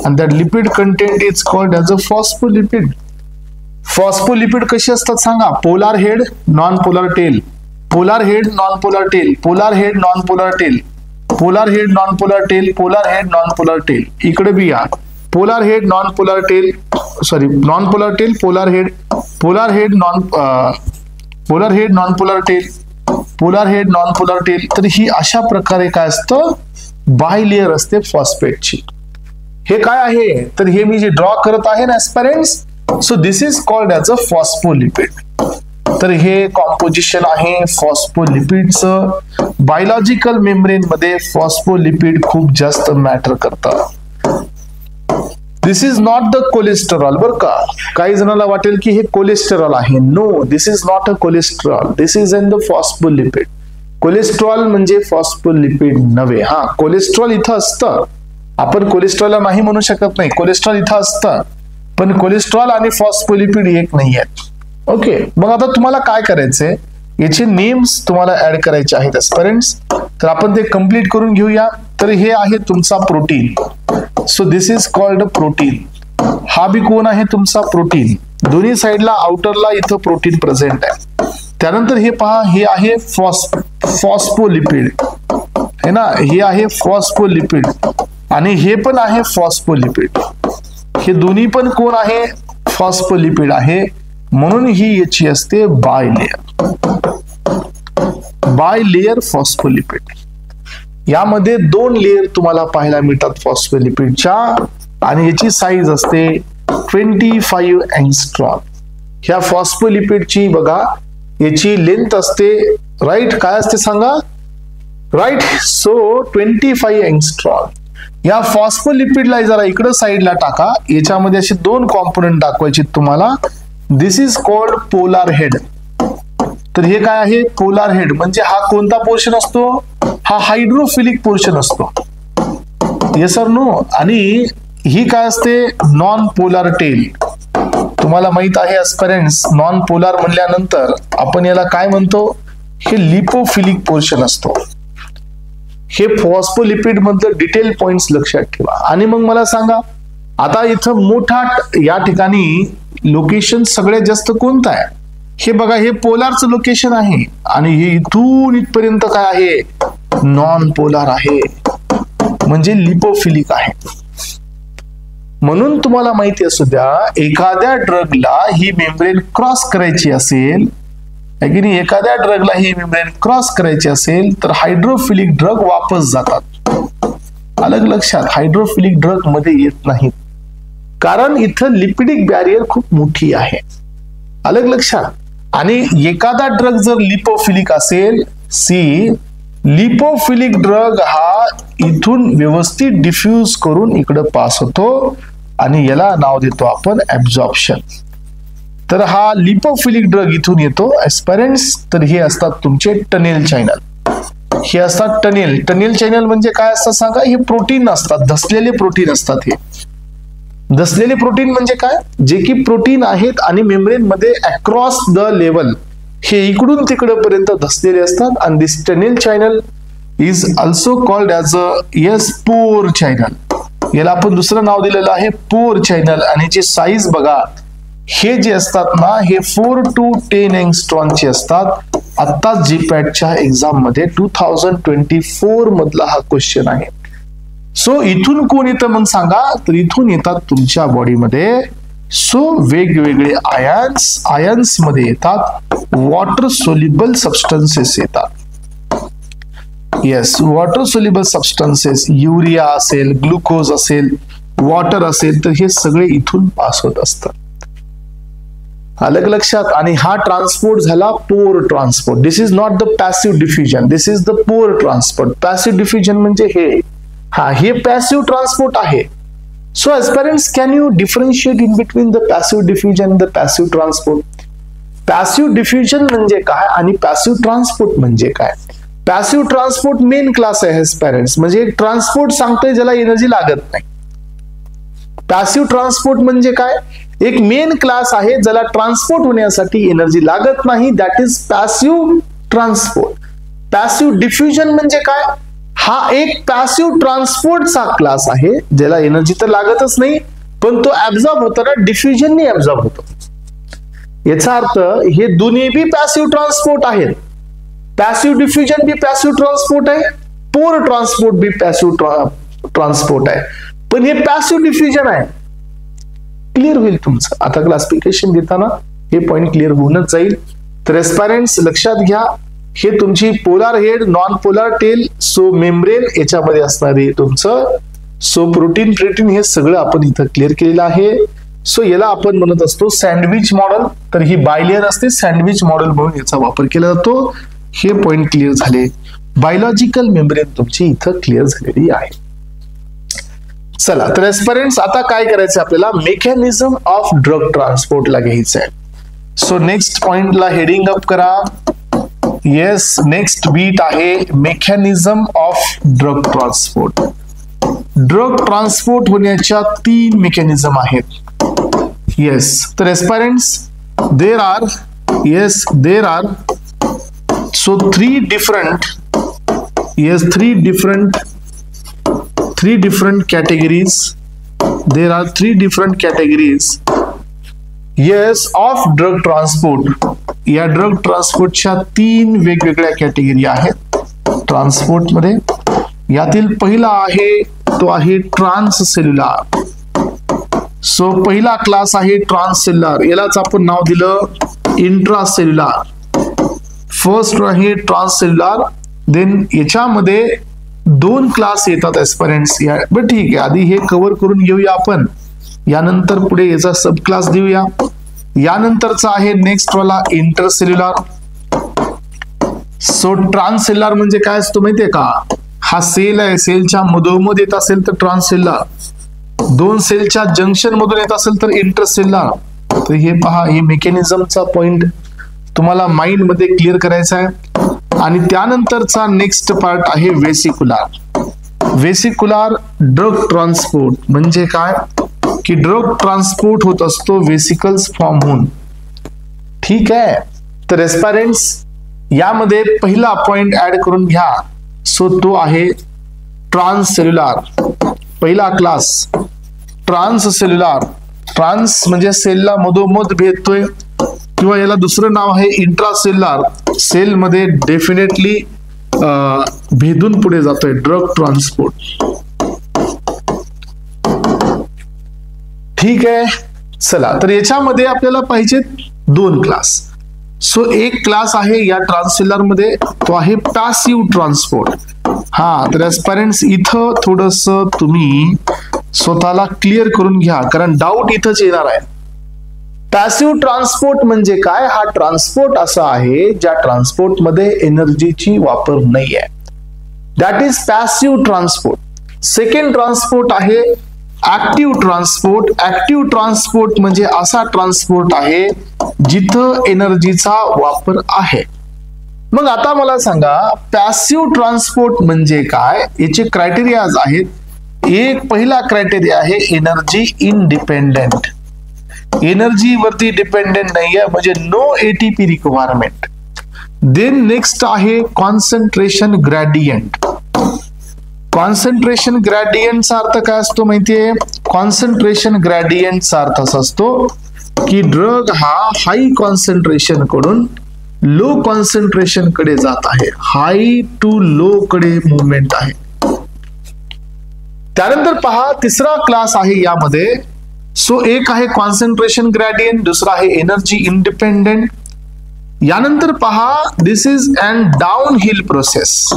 and that lipid content is called as a phospholipid. Phospholipid कशी असतात सांगा? Polar head, non polar tail, polar head, non polar tail, polar head, non polar tail, polar head, non polar tail, polar head, non polar tail. इकडे बी या polar head, non polar tail, sorry non polar tail, polar head, polar head, non polar head, non polar tail, polar head, non polar tail. तर ही अशा प्रकारे काय असतं, bilayer असते फॉस्फेटची. हे काय आहे तर हे मी जे ड्रॉ करत आहे ना aspirants, so this is called as a phospholipid. तर हे कॉम्पोजिशन आहे फॉस्फोलिपिडचं. बायोलॉजिकल मेम्ब्रेन मध्ये फॉस्फोलिपिड खूप जास्त मॅटर करतात. This is not the cholesterol. बरं का, काही जणांना वाटेल की हे कोलेस्टेरॉल आहे. No, this is not a cholesterol, this is in the phospholipid. Cholesterol म्हणजे फॉस्फोलिपिड नव्हे. हा, कोलेस्ट्रॉल इथं असतं, आपण कोलेस्ट्रॉलला नाही म्हणू शकत नाही, कोलेस्ट्रॉल इथं असतं, पण कोलेस्ट्रॉल आणि फॉस्फोलिपिड एक नाही आहेत. ओके, मग आता तुम्हाला काय करायचंय, याचे नेम्स तुम्हाला ऍड करायचे आहेत एस्पिरंट्स. तर आपण ते कम्प्लीट करून घेऊया. तर हे आहे तुमचा protein. So this is called protein. हा बी कोण आहे तुमचा प्रोटीन. दोन्ही साइडला आउटरला इथं प्रोटीन प्रेझेंट आहे. त्यानंतर हे पहा, हे आहे फॉस्फोलिपिड है ना, हे आहे फॉस्फोलिपिड आणि हे पण आहे फॉस्फोलिपिड. हे दोन्ही पण कोण आहे, फॉस्फोलिपिड आहे. म्हणून ही याची असते बायलेयर फॉस्फोलिपिड. यामध्ये 2 लेयर तुम्हाला पाहायला मिळतात फॉस्फोलिपिडच्या आणि याची साईज असते 25 एंगस्ट्रॉम. ह्या फॉस्फोलिपिडची बघा, याची लेंथ असते, राईट, काय असते सांगा, राईट. So 25 angstrom. या फॉस्फोलिपिडला जरा इकडे साईडला टाका. याच्यामध्ये असे 2 कॉम्पोनंट दाखवायचे तुम्हाला. दिस इज कॉल्ड पोलार हेड. तर हे काय आहे, पोलार हेड म्हणजे हा कोणता पोर्शन असतो, हा हायड्रोफिलिक पोर्शन असतो. येस और नो. आणि ही काय असते, नॉन पोलार टेल. तुम्हाला माहित आहे एस्पिरंट्स, नॉन पोलार म्हणल्यानंतर आपण याला काय म्हणतो, हे लिपोफिलिक पोर्शन असतो. हे फॉस्फोलिपिड मधलं डिटेल पॉइंट्स लक्षात ठेवा. आणि मग मला सांगा, आता इथं मोठा या ठिकाणी लोकेशन सगळ्यात जास्त कोणतं आहे, हे बघा, हे पोलारचं लोकेशन आहे आणि हे इथून इथपर्यंत काय आहे, नॉन पोलार आहे, म्हणजे लिपोफिलिक आहे. म्हणून तुम्हाला माहिती असू द्या, एखाद्या ड्रगला ही मेम्ब्रेन क्रॉस करायची असेल, एखाद्या ड्रगला ही मेम्ब्रेन क्रॉस करायची असेल तर हायड्रोफिलिक ड्रग वापस जातात. अलग लक्षात, हायड्रोफिलिक ड्रग मध्ये येत नाहीत, कारण इथं लिपिडिक बॅरियर खूप मोठी आहे. अलग लक्षात. आणि एखादा ड्रग जर लिपोफिलिक असेल, लिपोफिलिक ड्रग हा इथून व्यवस्थित डिफ्यूज करून इकडे पास होतो आणि याला नाव देतो आपण ऍब्झॉर्प्शन. तर हा लिपोफिलिक ड्रग इथून येतो एस्पिरंट्स. तर हे असतात तुमचे टनेल चॅनल. हे असतात टनेल चॅनल म्हणजे काय असतात सांगा, हे प्रोटीन असतात, धसलेले प्रोटीन असतात. हे धसलेले प्रोटीन म्हणजे काय, जे की प्रोटीन आहेत आणि मेम्ब्रेन मध्ये अक्रॉस द लेवल हे इकडून तिकडे पर्यंत धसलेले असतात. आणि this tunnel channel is also called as a pore channel. याला आपण दुसरं नाव दिलेलं आहे पोर चॅनल. आणि जे साईज बघा, हे जे असतात ना, हे 4 to 10 एंगस्ट्रॉमचे असतात. आता जीपॅटच्या एक्झाम मध्ये 2024 मधला हा क्वेश्चन आहे. सो इथून कोण येतं मग सांगा, तर इथून येतात तुमच्या बॉडीमध्ये. सो वेगवेगळे आयन्स मध्ये येतात, वॉटर सोल्युबल सबस्टन्सेस येतात. Yes, water soluble substances, urea असेल, ग्लुकोज असेल, वॉटर असेल, तर हे सगळे इथून पास होत असतात. अलग लक्षात. आणि हा ट्रान्सपोर्ट झाला pore transport. This is not the passive diffusion, this is the pore transport. Passive diffusion म्हणजे हे पॅसिव्ह ट्रान्सपोर्ट आहे. So aspirants, can you differentiate in between the passive diffusion the passive transport. Passive diffusion म्हणजे काय आणि passive transport म्हणजे काय. Passive transport main class आहे एस्पिरंट्स, म्हणजे एक ट्रान्सपोर्ट सांगतोय ज्याला एनर्जी लागत नाही. पॅसिव्ह ट्रान्सपोर्ट म्हणजे काय, एक मेन क्लास आहे ज्याला ट्रान्सपोर्ट होण्यासाठी एनर्जी लागत नाही, that is passive transport. Passive diffusion म्हणजे काय, हा एक पॅसिव्ह ट्रान्सपोर्टचा क्लास आहे ज्याला एनर्जी तर लागतच नाही, पण तो ऍब्झॉर्ब होताना डिफ्युजनने ऍब्झॉर्ब होतो. याचा अर्थ हे दोन्ही बी पॅसिव्ह ट्रान्सपोर्ट आहेत. पॅसिव्ह डिफ्युजन बी पॅसिव्ह ट्रान्सपोर्ट आहे, पोर ट्रान्सपोर्ट बी पॅसिव्ह ट्रान्सपोर्ट आहे, पण हे पॅसिव्ह डिफ्युजन आहे. क्लिअर होईल तुमचं. आता क्लासिफिकेशन देताना हे पॉइंट क्लिअर होऊनच जाईल. तर एस्पिरंट्स लक्षात घ्या, हे तुमची polar head, non polar tail, so membrane याच्यामध्ये असणारे तुमचं सो प्रोटीन हे सगळं आपण इथं क्लिअर केलेलं आहे. सो याला आपण म्हणत असतो सँडविच मॉडेल. तर ही बायलेयर असते, सँडविच मॉडेल म्हणून याचा वापर केला जातो. हे पॉइंट क्लिअर झाले. बायोलॉजिकल मेम्ब्रेन तुमची इथं क्लिअर झालेली आहे. चला, तर एस्पिरंट्स आता काय करायचं आपल्याला, मेकॅनिझम ऑफ ड्रग ट्रान्सपोर्टला घ्यायचं आहे. सो नेक्स्ट पॉइंटला हेडिंग अप करा, येस, नेक्स्ट बीट आहे mechanism of drug transport. Drug transport होण्याच्या 3 मेकॅनिझम आहेत. येस, तर aspirants there are so three different categories. There are 3 different categories of drug transport. या ड्रग ट्रान्सपोर्टच्या 3 वेगवेगळ्या कॅटेगरी आहेत transport मध्ये. यातील पहिला आहे तो आहे ट्रान्ससेल्युलर. सो पहिला क्लास आहे ट्रान्ससेल्युलर, यालाच आपण नाव दिलं इंट्रासेल्युलर. फर्स्ट आहे ट्रान्ससेल्युलर. देन याच्यामध्ये 2 क्लास येतात एस्पिरंट्स. बट ठीक आहे, आधी हे कव्हर करून घेऊया आपण, यानंतर पुढे याचा सब क्लास देऊया. यानंतरचा आहे नेक्स्ट वाला इंटरसेल्युलर. सो ट्रान्ससेल्युलर म्हणजे काय असतो माहितीये का? हा सेल आहे, सेलच्या मधोमध येत असेल तर ट्रान्ससेल्युलर, 2 सेलच्या जंक्शन मधून येत असेल तर इंटरसेल्युलर. तर हे पहा, हे मेकॅनिझमचा पॉइंट तुम्हाला माइंड मध्ये क्लिअर करायचा आहे. आणि त्यानंतरचा नेक्स्ट पार्ट आहे वेसिक्युलर. वेसिक्युलर ड्रग ट्रान्सपोर्ट म्हणजे काय की ड्रग ट्रान्सपोर्ट होत असतो वेसिकल्स फॉर्महून. ठीक आहे, तर एस्पायरंट्स यामध्ये पहिला पॉइंट ऍड करून घ्या. सो तो आहे ट्रान्ससेल्युलर. पहिला क्लास ट्रान्ससेल्युलर. ट्रान्स म्हणजे सेलला मधोमध भेटतोय, किंवा याला दुसरं नाव आहे इंट्रासेल्युलर. सेल मध्ये डेफिनेटली भेदून पुढे जातोय ड्रग ट्रान्सपोर्ट. ठीक आहे, चला, तर याच्यामध्ये आपल्याला पाहिजे 2 क्लास. सो एक क्लास आहे या ट्रान्ससेल्युलर मध्ये, तो आहे पॅसिव्ह ट्रान्सपोर्ट. हा, तर एस्पायरंट्स इथं थोडस तुम्ही स्वतःला क्लिअर करून घ्या, कारण डाऊट इथंच येणार आहे. पॅसिव्ह ट्रान्सपोर्ट म्हणजे काय? हा ट्रान्सपोर्ट असा आहे ज्या ट्रान्सपोर्ट मध्ये एनर्जीची वापर नाही आहे. That is passive transport. Second transport आहे ऍक्टिव्ह ट्रान्सपोर्ट. ऍक्टिव्ह ट्रान्सपोर्ट म्हणजे असा ट्रान्सपोर्ट आहे जिथं एनर्जीचा वापर आहे. मग आता मला सांगा, पॅसिव्ह ट्रान्सपोर्ट म्हणजे काय? याचे क्रायटेरियाज आहेत. एक पहिला क्रायटेरिया आहे एनर्जी इंडिपेंडेंट. एनर्जी वरती डिपेंडेंट नाहीये, म्हणजे no ATP requirement. Then next आहे कॉन्सन्ट्रेशन ग्रेडियंट. कॉन्सन्ट्रेशन ग्रेडियंटचा अर्थ काय असतो माहितीये? कॉन्सन्ट्रेशन ग्रेडियंटचा अर्थ असा असतो की ड्रग हा हाय कॉन्सन्ट्रेशन कडून लो कॉन्सन्ट्रेशन कडे जात आहे. हाय टू लो कडे मुवमेंट आहे. त्यानंतर पहा, तिसरा क्लास आहे यामध्ये. सो एक आहे कॉन्सन्ट्रेशन ग्रेडियंट, दुसरा आहे एनर्जी इंडिपेंडेंट. यानंतर पहा, this is an downhill process.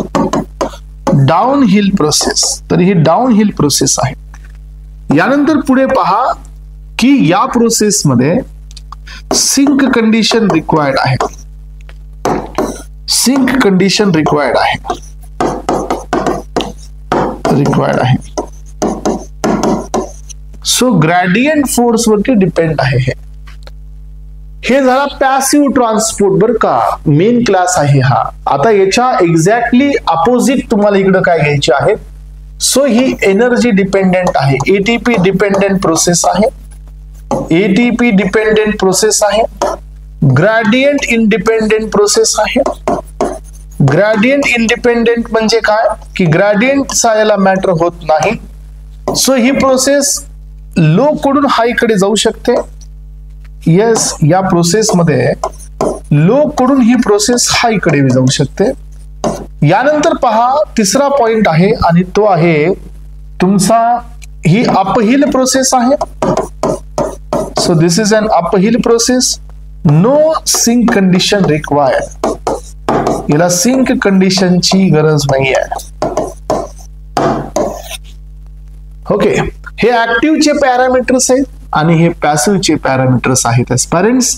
Downhill process, तर ही डाउन हिल प्रोसेस आहे. यानंतर पुढे पहा की या प्रोसेस मध्ये सिंक कंडिशन रिक्वायर्ड आहे. सिंक कंडिशन रिक्वायर्ड आहे. सो ग्रेडियंट फोर्स वरती डिपेंड आहे. हे झाला पॅसिव्ह ट्रान्सपोर्ट बर का, मेन क्लास आहे हा. आता याच्या एक्झॅक्टली अपोजिट तुम्हाला इकडे काय घ्यायचे आहे. सो ही एनर्जी डिपेंडेंट आहे, एटीपी डिपेंडेंट प्रोसेस आहे. एटीपी डिपेंडेंट प्रोसेस आहे. ग्रेडियंट इंडिपेंडेंट प्रोसेस आहे. ग्रेडियंट इंडिपेंडेंट म्हणजे काय की ग्रेडियंटचा याला मॅटर होत नाही. सो ही प्रोसेस लो कडून हाय कडे जाऊ शकते. येस, या प्रोसेस मध्ये लो कडून ही प्रोसेस हाय कडे जाऊ शकते. यानंतर पहा, तिसरा पॉइंट आहे आणि तो आहे तुमचा ही अपहिल प्रोसेस आहे. So this is an uphill process. No sink condition required. याला सिंक कंडिशनची गरज नाही आहे. ओके, हे ऍक्टिव्हचे पॅरामीटर्स आहेत आणि हे पॅसिव्हचे पॅरामीटर्स आहेत. एस्पायरंट्स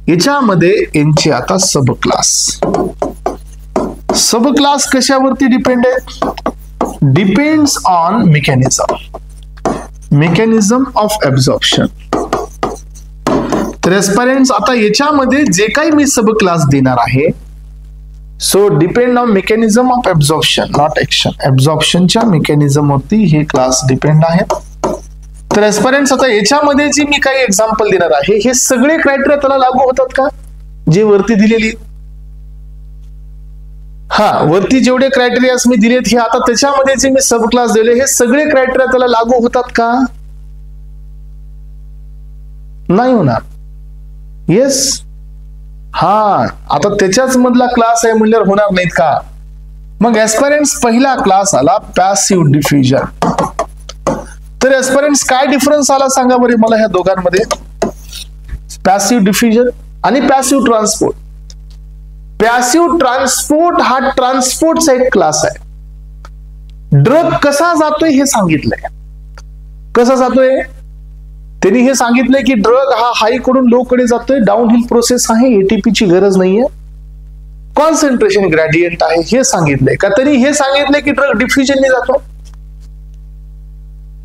याच्यामध्ये यांचे आता सब क्लास. सब क्लास कशावरती डिपेंड आहेत? Depends on mechanism of absorption. तर एस्पायरंट्स आता याच्यामध्ये जे काही मी सब क्लास देणार आहे so depend on mechanism of absorption not action. ऍब्झॉर्प्शनच्या मेकॅनिझम वरती हे क्लास डिपेंड आहेत. तर एस्पिरंट्स आता याच्यामध्ये जी मी काही एक्झाम्पल देणार आहे हे सगळे क्रायटेरिया त्याला लागू होतात का जे वरती दिलेली. हा वरती जेवढे क्रायटेरिया मी दिलेत हे आता त्याच्यामध्ये जे मी सब क्लास दिले हे सगळे क्रायटेरिया त्याला लागू होतात का. नाही होणार. येस. हा आता त्याच्याच मधला क्लास आहे म्हणल्यावर होणार नाहीत का. मग एस्पिरंट्स पहिला क्लास आला पॅसिव्ह डिफ्युजन. तर एस्पिरंट्स काय डिफरन्स आला सांगा बरे मला ह्या दोघांमध्ये. पॅसिव्ह डिफ्युजन आणि पॅसिव्ह ट्रान्सपोर्ट. पॅसिव्ह ट्रान्सपोर्ट हा ट्रान्सपोर्टचा एक क्लास आहे. ड्रग कसा जातोय हे सांगितलंय. कसा जातोय त्यांनी हे सांगितलंय की ड्रग हा हाय कडून लो कडे जातोय. डाऊन हिल प्रोसेस आहे. एटीपीची गरज नाहीये. कॉन्सन्ट्रेशन ग्रेडियंट आहे हे सांगितलंय का. त्यांनी हे सांगितलंय की ड्रग डिफ्युजनने जातो.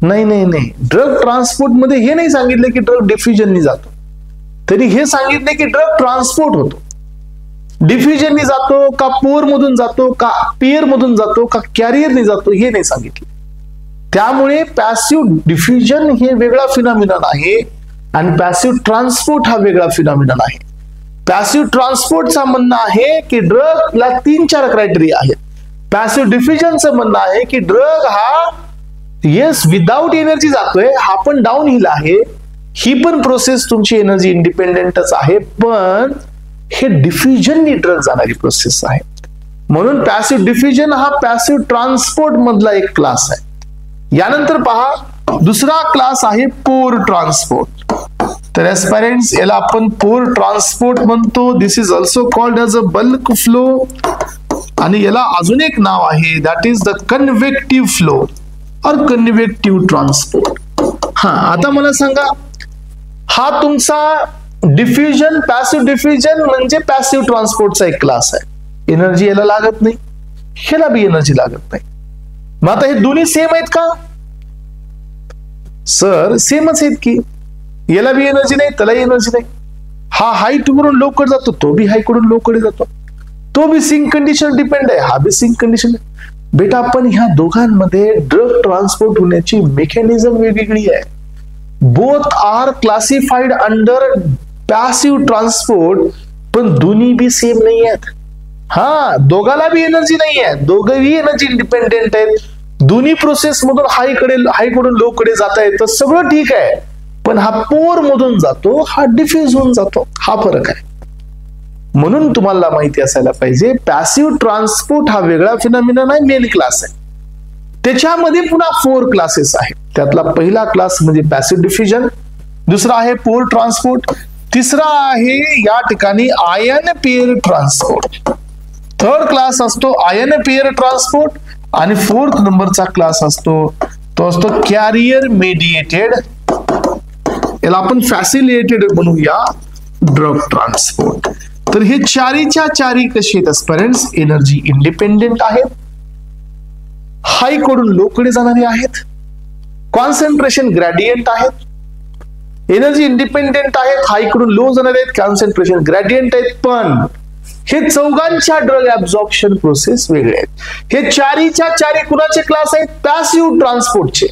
नाही नाही नाही. ड्रग ट्रान्सपोर्ट मध्ये हे नाही सांगितलं की ड्रग डिफ्युजनने जातो. तरी हे सांगितले की ड्रग ट्रान्सपोर्ट होतो. डिफ्युजनने जातो का पोर मधून जातो का पेअर मधून जातो का कॅरियरने जातो हे नाही सांगितले. त्यामुळे पॅसिव्ह डिफ्युजन हे वेगळा फिनॉमिनन आहे आणि पॅसिव्ह ट्रान्सपोर्ट हा वेगळा फिनॉमिनन आहे. पॅसिव्ह ट्रान्सपोर्टचा म्हणणं आहे की ड्रगला 3-4 क्रायटेरिया आहेत. पॅसिव्ह डिफ्युजनचं म्हणणं आहे की ड्रग हा येस विदाउट एनर्जी जातोय. हा पण डाऊन हिल आहे. ही पण प्रोसेस तुमची एनर्जी इंडिपेंडेंटच आहे पण हे डिफ्युजननी ड्रग जाणारी प्रोसेस आहे. म्हणून पॅसिव्ह डिफ्युजन हा पॅसिव्ह ट्रान्सपोर्ट मधला एक क्लास आहे. यानंतर पहा दुसरा क्लास आहे पोर ट्रान्सपोर्ट. तर एस्पिरंट्स याला आपण पोर ट्रान्सपोर्ट म्हणतो. This is also called as a bulk flow आणि याला अजून एक नाव आहे that is the convective flow और कन्व्हेक्टिव्ह ट्रान्सपोर्ट. हा आता मला सांगा हा तुमचा डिफ्युजन पॅसिव्ह डिफ्युजन म्हणजे पॅसिव्ह ट्रान्सपोर्टचा एक क्लास आहे. एनर्जी याला लागत नाही. ह्याला बी एनर्जी लागत नाही. मग आता हे दोन्ही सेम आहेत का. सर सेमच आहेत की. याला बी एनर्जी नाही त्याला एनर्जी नाही. हा हाईट वरून लो कडे जातो तो बी हाय कडून लो कडे जातो. तो बी सिंक कंडिशन डिपेंड आहे हा बी सिंक कंडिशन. बेटा पण ह्या दोघांमध्ये ड्रग ट्रान्सपोर्ट होण्याची मेकॅनिझम वेगवेगळी आहे. Both are classified under passive transport पण दोन्ही बी सेम नाही आहेत. हा दोघाला बी एनर्जी नाही आहे. दोघंही एनर्जी इंडिपेंडेंट आहेत. दोन्ही प्रोसेस मधून हाय कडून लो कडे जाता येतं सगळं ठीक आहे पण हा पोर मधून जातो हा डिफ्यूज होऊन जातो. हा फरक आहे. म्हणून तुम्हाला माहिती असायला पाहिजे पॅसिव्ह ट्रान्सपोर्ट हा वेगळा फिनॉमिनन आहे. मेन क्लास आहे. त्याच्यामध्ये पुन्हा 4 क्लासेस आहेत. त्यातला पहिला क्लास म्हणजे पॅसिव्ह डिफ्युजन. दुसरा आहे पोर ट्रान्सपोर्ट. तिसरा आहे या ठिकाणी ion pair transport. Third class असतो आयन पेअर ट्रान्सपोर्ट आणि 4th नंबरचा क्लास असतो तो असतो कॅरियर मेडिएटेड. याला आपण फॅसिलिटेटेड म्हणूया ड्रग ट्रान्सपोर्ट. तर हे चारीच्या चारी कसे आहेत एस्पिरंट्स एनर्जी इंडिपेंडेंट आहेत. हाय कडून लो कडे जाणारे आहेत. कॉन्सन्ट्रेशन ग्रेडियंट आहेत. एनर्जी इंडिपेंडेंट आहेत. हाय कडून लो जाणारे आहेत. कॉन्सन्ट्रेशन ग्रेडियंट आहेत. पण हे चौघांच्या ड्रग ऍब्झॉर्प्शन प्रोसेस वेगळे आहेत. हे चारीच्या चारी कुणाचे क्लास आहेत पॅसिव्ह ट्रान्सपोर्टचे.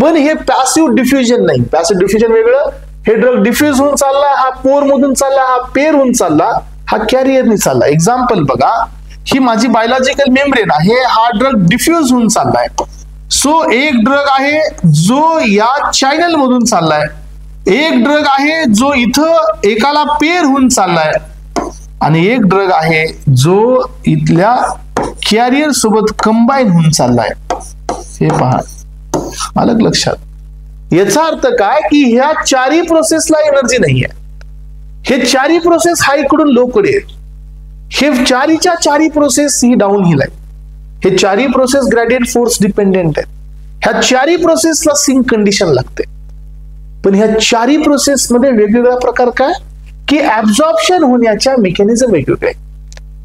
पण हे पॅसिव्ह डिफ्युजन नाही. पॅसिव्ह डिफ्युजन वेगळं. हे ड्रग डिफ्यूज होऊन चालला हा पोर मधून चालला हा पेअर होऊन चालला हा कॅरियरने चालला. एक्झाम्पल बघा ही माझी बायोलॉजिकल मेम्ब्रेन आहे. हा ड्रग डिफ्यूज होऊन चाललाय. सो एक ड्रग आहे जो या चॅनल मधून चाललाय. एक ड्रग आहे जो इथं एकाला पेअर होऊन चाललाय आणि एक ड्रग आहे जो इथल्या कॅरियर सोबत कंबाईन होऊन चाललाय. हे पहा आलं लक्षात. याचा अर्थ काय की ह्या चारी प्रोसेसला एनर्जी नाहीये. हे चारी प्रोसेस हाय कडून लो कडे आहेत. हे चारीच्या चारी प्रोसेस ही डाऊन हिल आहे. हे चारी प्रोसेस ग्रेडियंट फोर्स डिपेंडेंट आहेत. ह्या चारी प्रोसेसला सिंक कंडिशन लागते. पण ह्या चारी प्रोसेस मध्ये वेगवेगळा प्रकार काय की ऍब्झॉर्प्शन होण्याच्या मेकॅनिझम वेगवेगळे.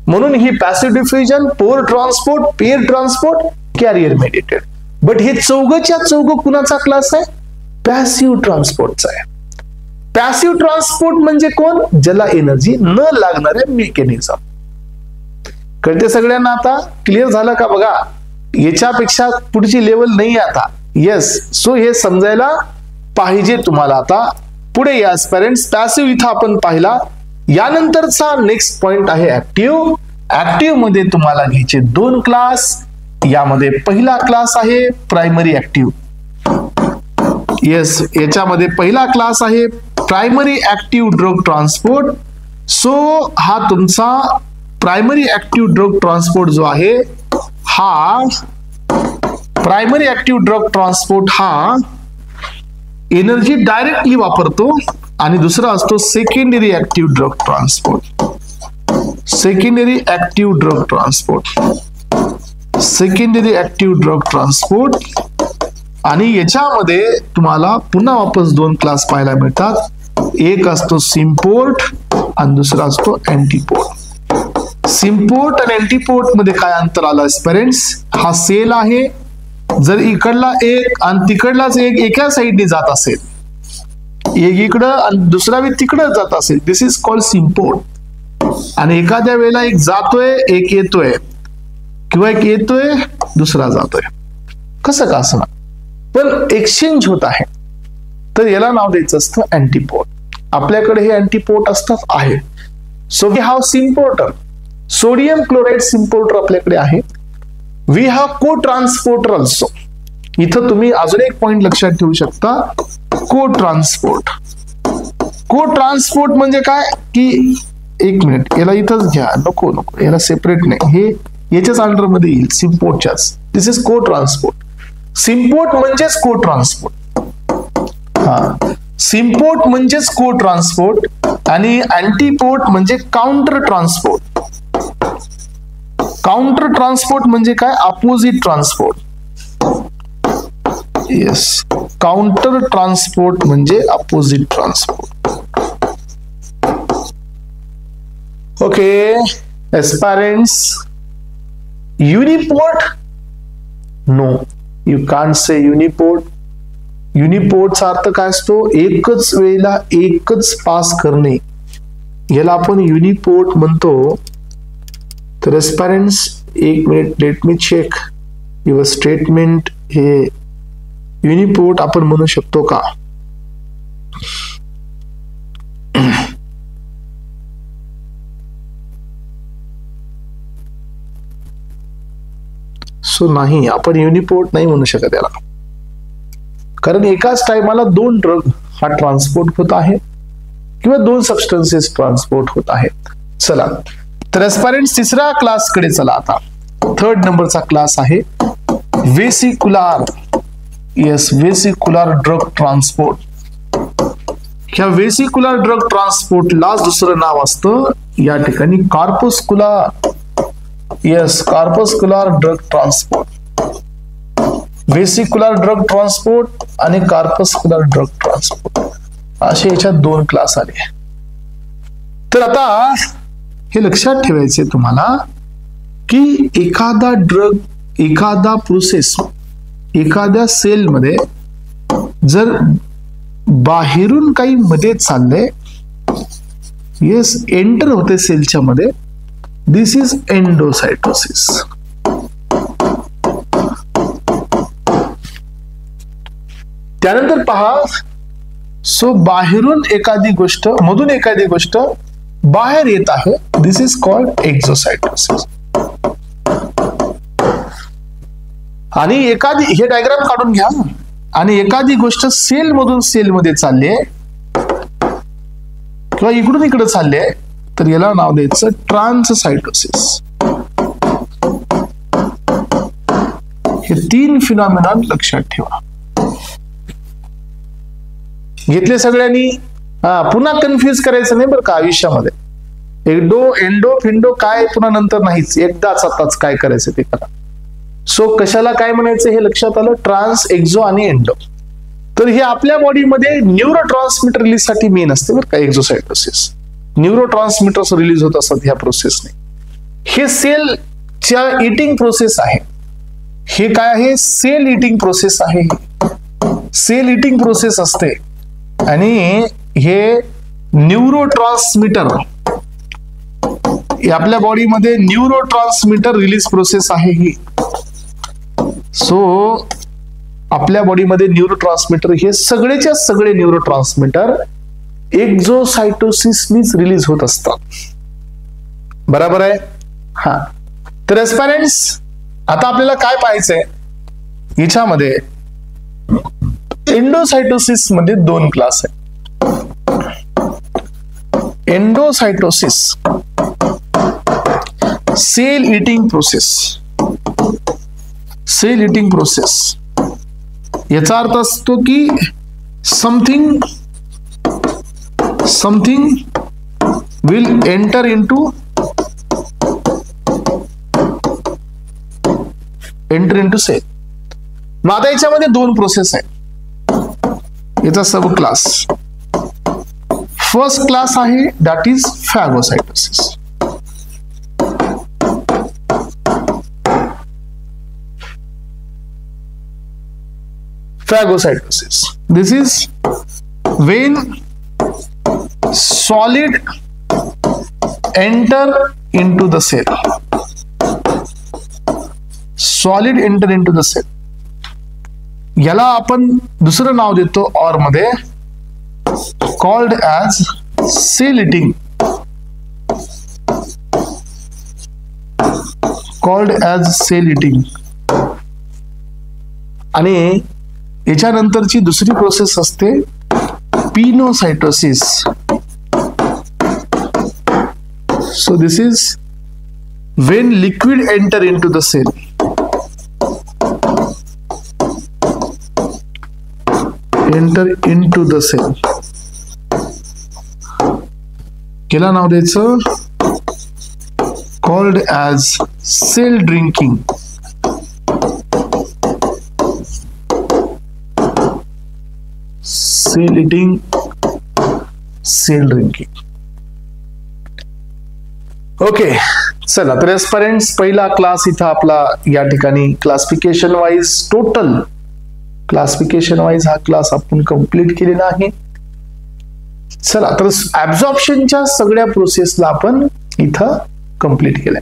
म्हणून ही passive diffusion pore transport pair transport carrier mediated. But हे चौघच्या चौघ कुणाचा क्लास आहे पॅसिव्ह ट्रान्सपोर्टचा आहे. पॅसिव्ह ट्रान्सपोर्ट म्हणजे कोण ज्याला एनर्जी न लागणाऱ्या मेकॅनिझम. कळते सगळ्यांना? आता क्लिअर झालं का? बघा, याच्यापेक्षा पुढची लेवल नाही आता. येस, सो हे समजायला पाहिजे तुम्हाला. आता पुढे या पेरेंट्स, पॅसिव्ह इथं आपण पाहिला. यानंतरचा नेक्स्ट पॉइंट आहे ऍक्टिव्ह. ऍक्टिव्ह मध्ये तुम्हाला घ्यायचे 2 क्लास. यामध्ये पहिला क्लास आहे प्रायमरी ऍक्टिव्ह. येस, याच्यामध्ये पहिला क्लास आहे primary active drug transport. So हा तुमचा प्रायमरी ऍक्टिव्ह ड्रग ट्रान्सपोर्ट जो आहे, हा प्रायमरी ऍक्टिव्ह ड्रग ट्रान्सपोर्ट हा एनर्जी डायरेक्टली वापरतो. आणि दुसरा असतो secondary active drug transport. Secondary active drug transport, secondary active drug transport. आणि याच्यामध्ये तुम्हाला पुन्हा वापस 2 क्लास पाहायला मिळतात. एक असतो सिम्पोर्ट आणि दुसरा असतो अँटीपोर्ट. सिम्पोर्ट आणि अँटीपोर्ट मध्ये काय अंतर आलं पेरेंट्स? हा सेल आहे. जर इकडला एक आणि तिकडलाच एक एका साईडने जात असेल, एक इकडं आणि दुसरा बी तिकडं जात असेल, दिस इज कॉल्ड सिम्पोर्ट. आणि एखाद्या वेळेला एक जातोय, एक येतोय, किंवा एक येतोय दुसरा जातोय, कसं का असं, पण एक्सचेंज होत आहे, तर याला नाव द्यायचं असतं अँटीपोर्ट. आपल्याकडे हे अँटीपोर्ट असतात आहे. So we have symporter, sodium chloride symporter आपल्याकडे आहे. We have co transporter also. इथं तुम्ही अजून एक पॉइंट लक्षात ठेवू शकता, को ट्रान्सपोर्ट. को ट्रान्सपोर्ट म्हणजे काय की, एक मिनिट, याला इथंच घ्या, नको नको, याला सेपरेट नाही, हे याच्याच अंडर मध्ये येईल, सिम्पोर्टच्याच. दिस इज को ट्रान्सपोर्ट. सिम्पोर्ट म्हणजेच को ट्रान्सपोर्ट. हा, सिम्पोर्ट म्हणजेच को ट्रान्सपोर्ट आणि अँटीपोर्ट म्हणजे काउंटर ट्रान्सपोर्ट. काउंटर ट्रान्सपोर्ट म्हणजे काय? Opposite transport. Yes, counter transport म्हणजे opposite transport. Okay aspirants, uniport, no, you can't say uniport. युनिपोर्टचा अर्थ काय असतो? एकच वेळेला एकच पास करणे, याला आपण युनिपोर्ट म्हणतो. तर एस्पायरेंट्स, एक minute, let me check your statement. हे युनिपोर्ट आपण म्हणू शकतो का? सो नाही, आपण युनिपोर्ट नाही म्हणू शकत याला, कारण एकाच टाइमाला 2 ड्रग हा ट्रान्सपोर्ट होत आहे किंवा 2 सबस्टन्सेस ट्रान्सपोर्ट होत आहेत. चला, तर एस्पायरेंट्स, तिसऱ्या क्लास कडे चला. आता 3rd नंबरचा क्लास आहे vesicular. Yes, vesicular drug transport. ह्या वेसिक्युलर ड्रग ट्रान्सपोर्टला दुसरं नाव असतं या ठिकाणी corpuscular. Yes, corpuscular drug transport. Vesicular drug transport आणि कार्पस्क्युलर ड्रग ट्रान्सपोर्ट असे याच्यात 2 क्लास आले. तर आता हे लक्षात ठेवायचे तुम्हाला की एखादा ड्रग, एखादा प्रोसेस एखाद्या सेल मध्ये जर बाहेरून काही मध्ये चाललंय, येस, एंटर होते सेलच्या मध्ये, दिस इज एंडोसायटोसिस. त्यानंतर पहा, सो बाहेरून एखादी गोष्ट, मधून एखादी गोष्ट बाहेर येत आहे, दिस इज कॉल्ड एक्झोसायटोसिस. आणि एखादी, हे डायग्राम काढून घ्या, आणि एखादी गोष्ट सेल मधून सेल मध्ये चालली आहे किंवा इकडून इकडे चालली आहे, तर याला नाव द्यायचं ट्रान्ससायटोसिस. हे 3 फिनॉमिनॉन लक्षात ठेवा. घेतले सगळ्यांनी? पुन्हा कन्फ्युज करायचं नाही बरं का आयुष्यामध्ये. एंडो फिंडो काय पुन्हा नंतर नाहीच, एकदाच आताच काय करायचं ते करा. सो कशाला काय म्हणायचं हे लक्षात आलं, ट्रान्स, एक्झो आणि एंडो. तर हे आपल्या बॉडीमध्ये न्यूरोट्रान्समीटर रिलीज साठी मेन असते बरं का एक्झोसायटोसिस. न्यूरोट्रान्समीटर्स रिलीज होत असतात ह्या प्रोसेसने. हे सेलच्या इटिंग प्रोसेस आहे. हे काय आहे? सेल इटिंग प्रोसेस आहे. सेल इटिंग प्रोसेस असते आणि हे न्यूरोट्रान्समीटर आपल्या बॉडीमध्ये न्यूरोट्रान्समीटर रिलीज प्रोसेस आहे ही. सो आपल्या बॉडीमध्ये न्यूरोट्रान्समीटर हे सगळेच्या सगळे न्यूरोट्रान्समीटर एक्झोसायटोसिसनीच रिलीज होत असतात. बरोबर आहे. हा, तर एस्पायरंट्स आता आपल्याला काय पाहायचंय याच्यामध्ये, एंडोसायटोसिस मध्ये दोन क्लास आहे. Endocytosis cell eating process. Cell eating process याचा अर्थ असतो की something will enter into cell. मग आता याच्यामध्ये दोन प्रोसेस आहे. याचा सब क्लास फर्स्ट क्लास आहे, that is phagocytosis. Phagocytosis. This is when solid enter into the cell. Solid enter into the cell. याला आपण दुसरं नाव देतो ऑर मध्ये, called as cell eating. Called as cell eating. आणि याच्यानंतरची दुसरी प्रोसेस असते pinocytosis. So this is when liquid enter into the cell. Enter into the cell याला नाव द्यायचं called as cell drinking. Cell eating, cell drinking. Okay, चला तर aspirants पहिला class इथं आपला या ठिकाणी classification wise, total classification wise हा क्लास आपण कंप्लीट केलेला आहे. चला तर ऍब्झॉर्प्शनच्या सगळ्या प्रोसेसला आपण इथं कंप्लीट केलंय.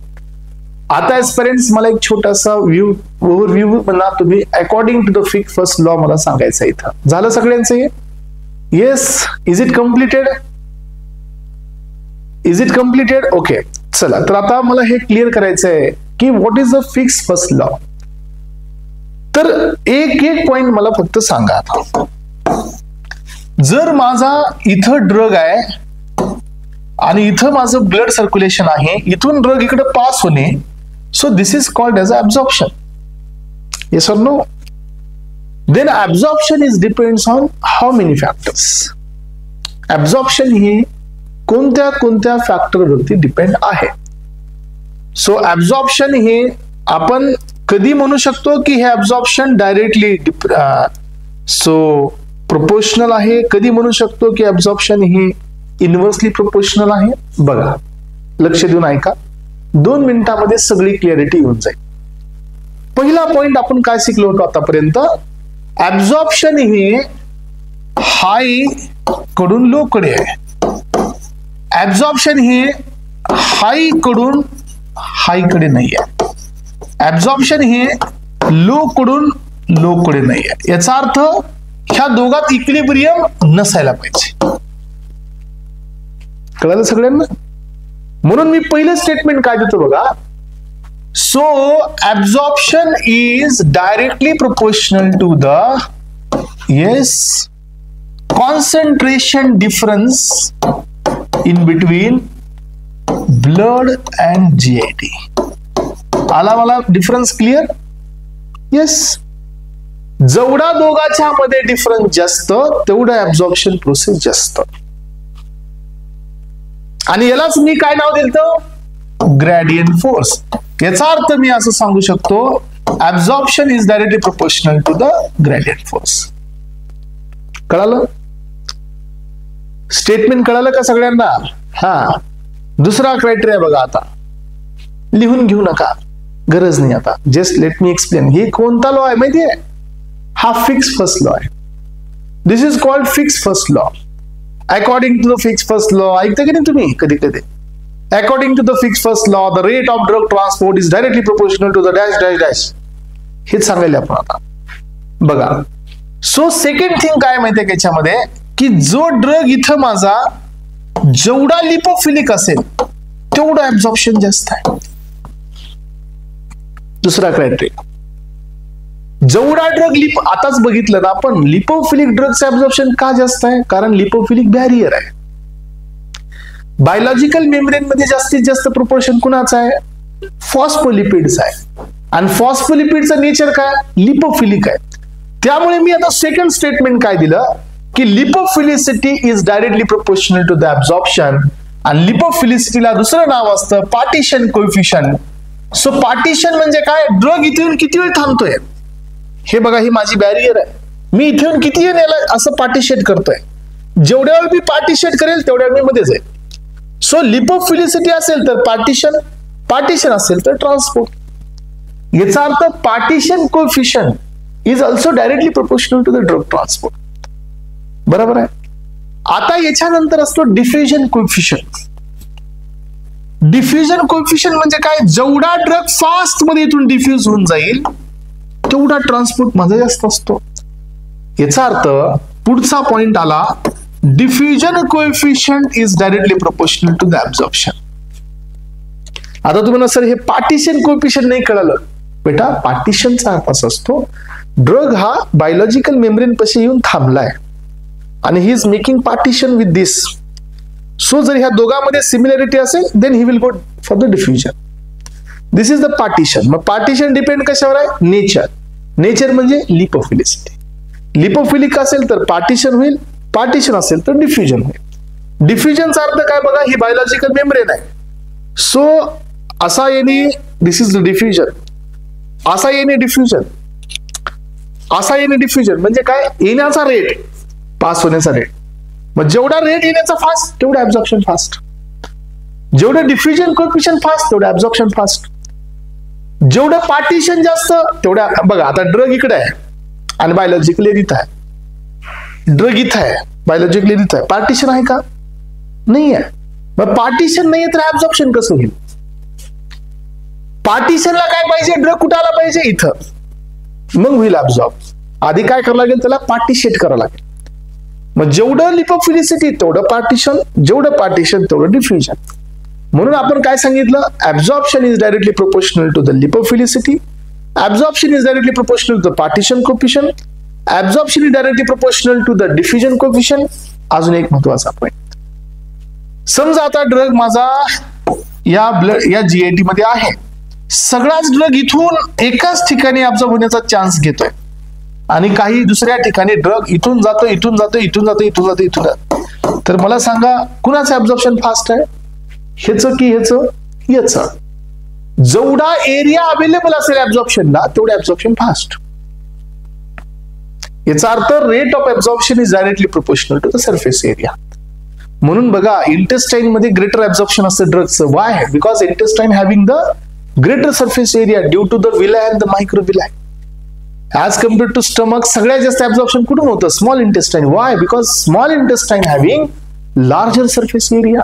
आता एस्पिरंट्स मला एक छोटासा ओव्हरव्ह्यू म्हणा तुम्ही according to the Fick's first law मला सांगायचं इथं. झालं सगळ्यांचं हे? Yes, is it completed? Is it completed? Okay, चला तर आता मला हे क्लिअर करायचं आहे की what is the Fick's first law. तर एक एक पॉइंट मला फक्त सांगा आता. जर माझा इथं ड्रग आहे आणि इथं माझं ब्लड सर्क्युलेशन आहे, इथून ड्रग इकडे पास होणे, so this is called as absorption. Yes or no? Then absorption is depends on how many factors. Absorption ही कोणत्या कोणत्या फॅक्टर वरती डिपेंड आहे. सो absorption हे आपण कधी म्हणू शकतो की हे absorption डायरेक्टली प्रोपोर्शनल आहे, कधी म्हणू शकतो की absorption हे इनव्हर्सली प्रोपोर्शनल आहे. बघा, लक्ष देऊन ऐका, 2 मिनिटांमध्ये सगळी क्लिअरिटी येऊन जाईल. पहिला पॉइंट आपण काय शिकलो होतो आतापर्यंत, ऍब्झॉर्प्शन हे हाय कडून लो कडे आहे. ऍब्झॉर्प्शन हे हाय कडून हाय कडे नाही आहे. ऍब्झॉर्प्शन हे लो कडून लो कडे नाही आहे. याचा अर्थ ह्या दोघात इक्विलिब्रियम नसायला पाहिजे. कळलं सगळ्यांना? म्हणून मी पहिलं स्टेटमेंट काय देतो बघा. So absorption is directly proportional to the concentration difference in between blood and GIT. आला मला डिफरन्स क्लिअर? येस. जेवढा दोघांच्या मध्ये डिफरन्स जास्त तेवढा ऍब्झॉर्प्शन प्रोसेस जास्त. आणि यालाच मी काय नाव दिलं? Gradient force. याचा अर्थ मी असं सांगू शकतो, absorption is directly proportional to the gradient force. कळालं? स्टेटमेंट कळालं का सगळ्यांना? हा, दुसरा क्रायटेरिया बघा. आता लिहून घेऊ नका, गरज नाही. आता जस्ट लेट मी एक्सप्लेन. हे कोणता लॉ आहे माहितीये? हा फिक्स फर्स्ट लॉ आहे. This is called Fick's first law. According to the Fick's first law ऐकता की नाही तुम्ही कधी कधी? According to the fixed first law, the rate of drug transport is directly proportional to the dash dash dash. हेच सांगायला आपण आता बघा. सो सेकंड थिंग काय माहितीये याच्यामध्ये की जो ड्रग इथं माझा जेवढा लिपोफिलिक असेल तेवढं ऍब्झॉर्प्शन जास्त आहे. दुसरा क्रायटेरिया, जेवढा ड्रग आताच बघितलं ना आपण, लिपोफिलिक ड्रगचं ऍब्झॉर्प्शन का जास्त आहे? कारण लिपोफिलिक बॅरियर आहे. बायोलॉजिकल मेम्ब्रेन मध्ये जास्तीत जास्त प्रोपोर्शन कुणाचं आहे? फॉस्फोलिपिड्स आहे. आणि फॉस्फोलिपिडचं नेचर काय? लिपोफिलिक आहे. त्यामुळे मी आता सेकंड स्टेटमेंट काय दिलं की lipophilicity is directly proportional to the absorption. आणि लिपोफिलिसिटीला दुसरं नाव असतं पार्टिशन कोएफिशियंट. सो पार्टिशन म्हणजे काय? ड्रग इथून किती वेळ थांबतोय. हे बघा, ही माझी बॅरियर आहे, मी इथून किती वेळ याला असं पार्टिशेट करतोय. जेवढ्या वेळ मी पार्टिशेट करेल तेवढ्या वेळ मध्येच आहे. सो लिपोफिलिसिटी असेल तर पार्टिशन, पार्टिशन असेल तर ट्रान्सपोर्ट. याचा अर्थ partition coefficient is also directly proportional to the drug transport. बरोबर आहे. आता याच्यानंतर असतो डिफ्युजन कोएफिशियंट. डिफ्युजन कोएफिशियंट म्हणजे काय? जेवढा ड्रग फास्ट मध्ये इथून डिफ्यूज होऊन जाईल तेवढा ट्रान्सपोर्ट माझा जास्त असतो. याचा अर्थ पुढचा पॉइंट आला, diffusion coefficient is directly proportional to the absorption. आता तुम्हाला सर हे पार्टिशन कोएफिशियंट नाही कळलं. बेटा, पार्टिशनचा अर्थ असा असतो ड्रग हा बायोलॉजिकल मेम्ब्रेन पाशी येऊन थांबलाय आणि he is making partition with this. So जर ह्या दोघांमध्ये सिमिलॅरिटी असेल then he will go for the diffusion. This is the partition. मग पार्टिशन डिपेंड कशावर आहे? नेचर. नेचर म्हणजे लिपोफिलिसिटी. लिपोफिलिक असेल तर पार्टिशन होईल, पार्टिशन असेल तर डिफ्युजन होईल. डिफ्युजनचा अर्थ काय बघा, ही बायोलॉजिकल मेम्ब्रेन आहे. सो असा येणे, दिस इज द डिफ्युजन. असा येणे डिफ्युजन, असा येणे डिफ्युजन म्हणजे काय? येण्याचा रेट, पास होण्याचा रेट. मग जेवढा रेट येण्याचा फास्ट तेवढं ऍब्झॉर्प्शन फास्ट. जेवढं डिफ्युजन कोएफिशियंट फास्ट तेवढं ऍब्झॉर्प्शन फास्ट. जेवढं पार्टिशन जास्त तेवढ्या, बघा आता ड्रग इकडे आहे आणि बायोलॉजिकली इथं आहे. ड्रग इथं आहे, बायोलॉजिकली इथं आहे. पार्टिशन आहे का? नाही आहे. मग पार्टिशन नाहीये तर ऍब्झॉर्प्शन कसं होईल? पार्टिशनला काय पाहिजे? ड्रग कुठं आला पाहिजे? इथं. मग होईल ऍब्झॉर्ब. आधी काय करावं लागेल? त्याला पार्टिशेट करावं लागेल. मग जेवढं लिपोफिलिसिटी तेवढं पार्टिशन, जेवढं पार्टिशन तेवढं डिफ्युजन. म्हणून आपण काय सांगितलं? Absorption is directly proportional to the lipophilicity, absorption is directly proportional to the partition coefficient, absorption is directly proportional to the diffusion coefficient. अजून एक महत्वाचा पॉइंट, समजा आता ड्रग माझा या जीएटी मध्ये आहे, सगळाच ड्रग इथून एकाच ठिकाणी ऍब्झॉर्ब होण्याचा चान्स घेतोय आणि काही दुसऱ्या ठिकाणी ड्रग इथून जातो, इथून जातो, इथून जातो, इथून जातो, इथून जातो. तर मला सांगा कुणाचं ऍब्झॉर्प्शन फास्ट आहे? ह्याचं की ह्याचं? याचं. जेवढा एरिया अवेलेबल असेल ऍब्झॉर्प्शनला तेवढं ऍब्झॉर्प्शन फास्ट. याचा अर्थ rate of absorption is directly proportional to the surface area. म्हणून बघा इंटेस्टाईन मध्ये ग्रेटर ऍब्झॉर्प्शन असतं ड्रगचं. Why? Because intestine having the greater surface area due to the villi and the microvilli. As compared to stomach सगळ्यात जास्त absorption कुठून होतं? Small intestine. Why? Because small intestine having larger surface area.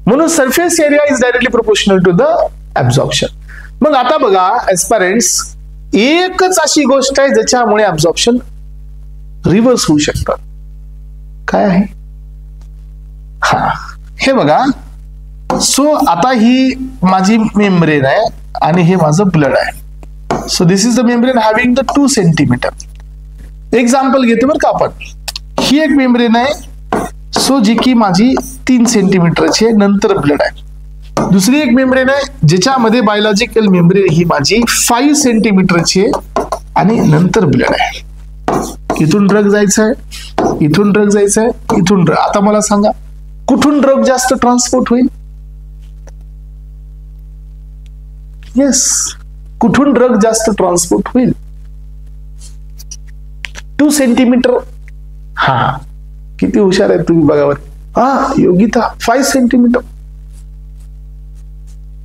म्हणून surface area is directly proportional to the absorption. मग आता बघा एस्पायरंट्स, एकच अशी गोष्ट आहे ज्याच्यामुळे ऍब्झॉर्प्शन रिव्हर्स होऊ शकतं. काय आहे? हा, हे बघा. सो आता ही माझी मेम्ब्रेन आहे आणि हे माझं ब्लड आहे. So this is the membrane having the 2 centimetre. Example घेतो बरं का आपण. ही एक मेम्ब्रेन आहे, सो जी की माझी 3 सेंटीमीटरची आहे, नंतर ब्लड आहे. दुसरी एक मेम्ब्रेन आहे ज्याच्यामध्ये बायोलॉजिकल मेम्ब्रेन ही माझी 5 सेंटीमीटरची आहे आणि नंतर ब्लड आहे. इथून ड्रग जायचं आहे, इथून ड्रग जायचं आहे, इथून ड्रग. आता मला सांगा कुठून ड्रग जास्त ट्रान्सपोर्ट होईल? येस, कुठून ड्रग जास्त ट्रान्सपोर्ट होईल? 2 सेंटीमीटर. हा, किती हुशार आहे तुम्ही बघावर. हा योगिता, 5 सेंटीमीटर.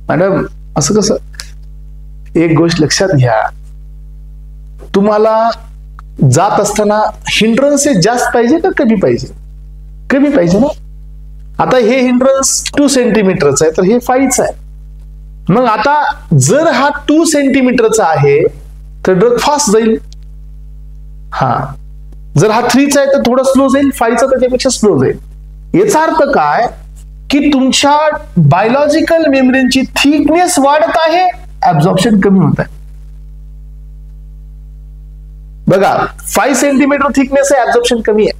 मॅडम असं कसं? एक गोष्ट लक्षात घ्या, तुम्हाला जात असताना हिंड्रन्सेस जास्त पाहिजे का कमी पाहिजे? कमी पाहिजे ना. आता हे हिंड्रन्स 2 सेंटीमीटरचं आहे, तर हे 5चं आहे. मग आता जर हा 2 सेंटीमीटरचा आहे तर ड्रग फास्ट जाईल. हा, जर हा 3चा आहे तर थोडं स्लो जाईल, 5चा त्याच्यापेक्षा स्लो जाईल. याचा अर्थ काय की तुमच्या बायोलॉजिकल मेम्ब्रेनची थिकनेस वाढत आहे, ऍब्झॉर्प्शन कमी होत आहे. बघा 5 सेंटीमीटर थिकनेस आहे, ऍब्झॉर्प्शन कमी आहे.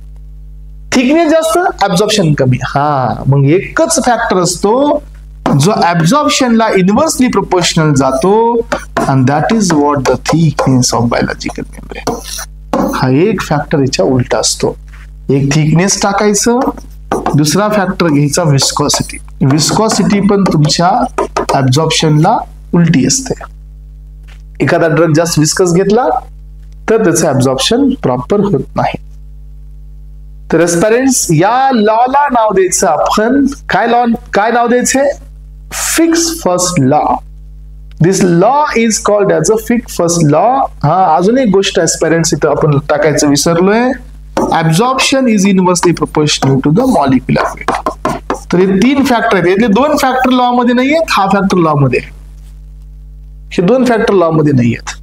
थिकनेस जास्त, ऍब्झॉर्प्शन कमी. हा, मग एकच फॅक्टर असतो जो ऍब्झॉर्प्शनला इन्व्हर्सली प्रोपोर्शनल जातो, and that is what the thickness of biological membrane. हा एक फॅक्टर याच्या उलटा असतो. एक थिकनेस टाकायचं, दुसरा फॅक्टर घ्यायचा विस्कॉसिटी. विस्कॉसिटी पण तुमच्या ऍब्झॉर्प्शनला उलटी असते. एखादा ड्रग जास्त विस्कस घेतला तर त्याचं ऍब्झॉर्प्शन प्रॉपर होत नाही. तर पेरेंट्स, या लॉला नाव द्यायचं आपण काय नाव द्यायचंय? Fick's first law. This law is called as a Fick's first law. हा, अजून एक गोष्ट आहे पेरेंट्स इथं आपण टाकायचं विसरलोय. Absorption is inversely proportional to the molecular weight. तर हे 3 फॅक्टर आहेत. यातले 2 फॅक्टर लॉ मध्ये नाहीयेत, हा फॅक्टर लॉ मध्ये. हे 2 फॅक्टर लॉ मध्ये नाहीयेत.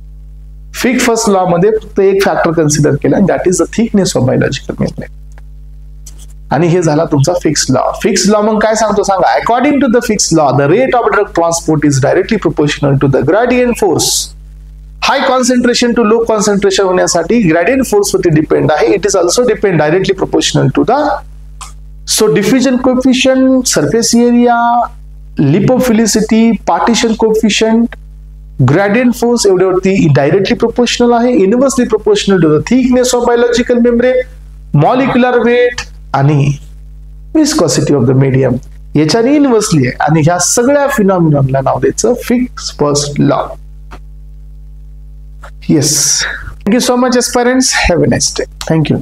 फिक्स फर्स्ट लॉ मध्ये फक्त एक फॅक्टर कन्सिडर केला, that is the thickness of biological membrane. आणि हे झाला तुमचा फिक्स लॉ. फिक्स लॉ मग काय सांगतो सांगा? According to the Fick's law, the rate of drug transport is directly proportional to the gradient force. High concentration to low concentration होण्यासाठी gradient force वरती डिपेंड आहे. It is also depend directly proportional to the diffusion coefficient, surface area, lipophilicity, partition coefficient, gradient force एवढ्यावरती directly proportional आहे. Inversely proportional to the thickness of biological membrane, molecular weight आणि viscosity of the medium याच्याने inversely आहे. आणि ह्या सगळ्या फिनॉमिनॉनला नाव द्यायचं Fick's first law. Yes, thank you so much aspirants. Have a nice day. Thank you.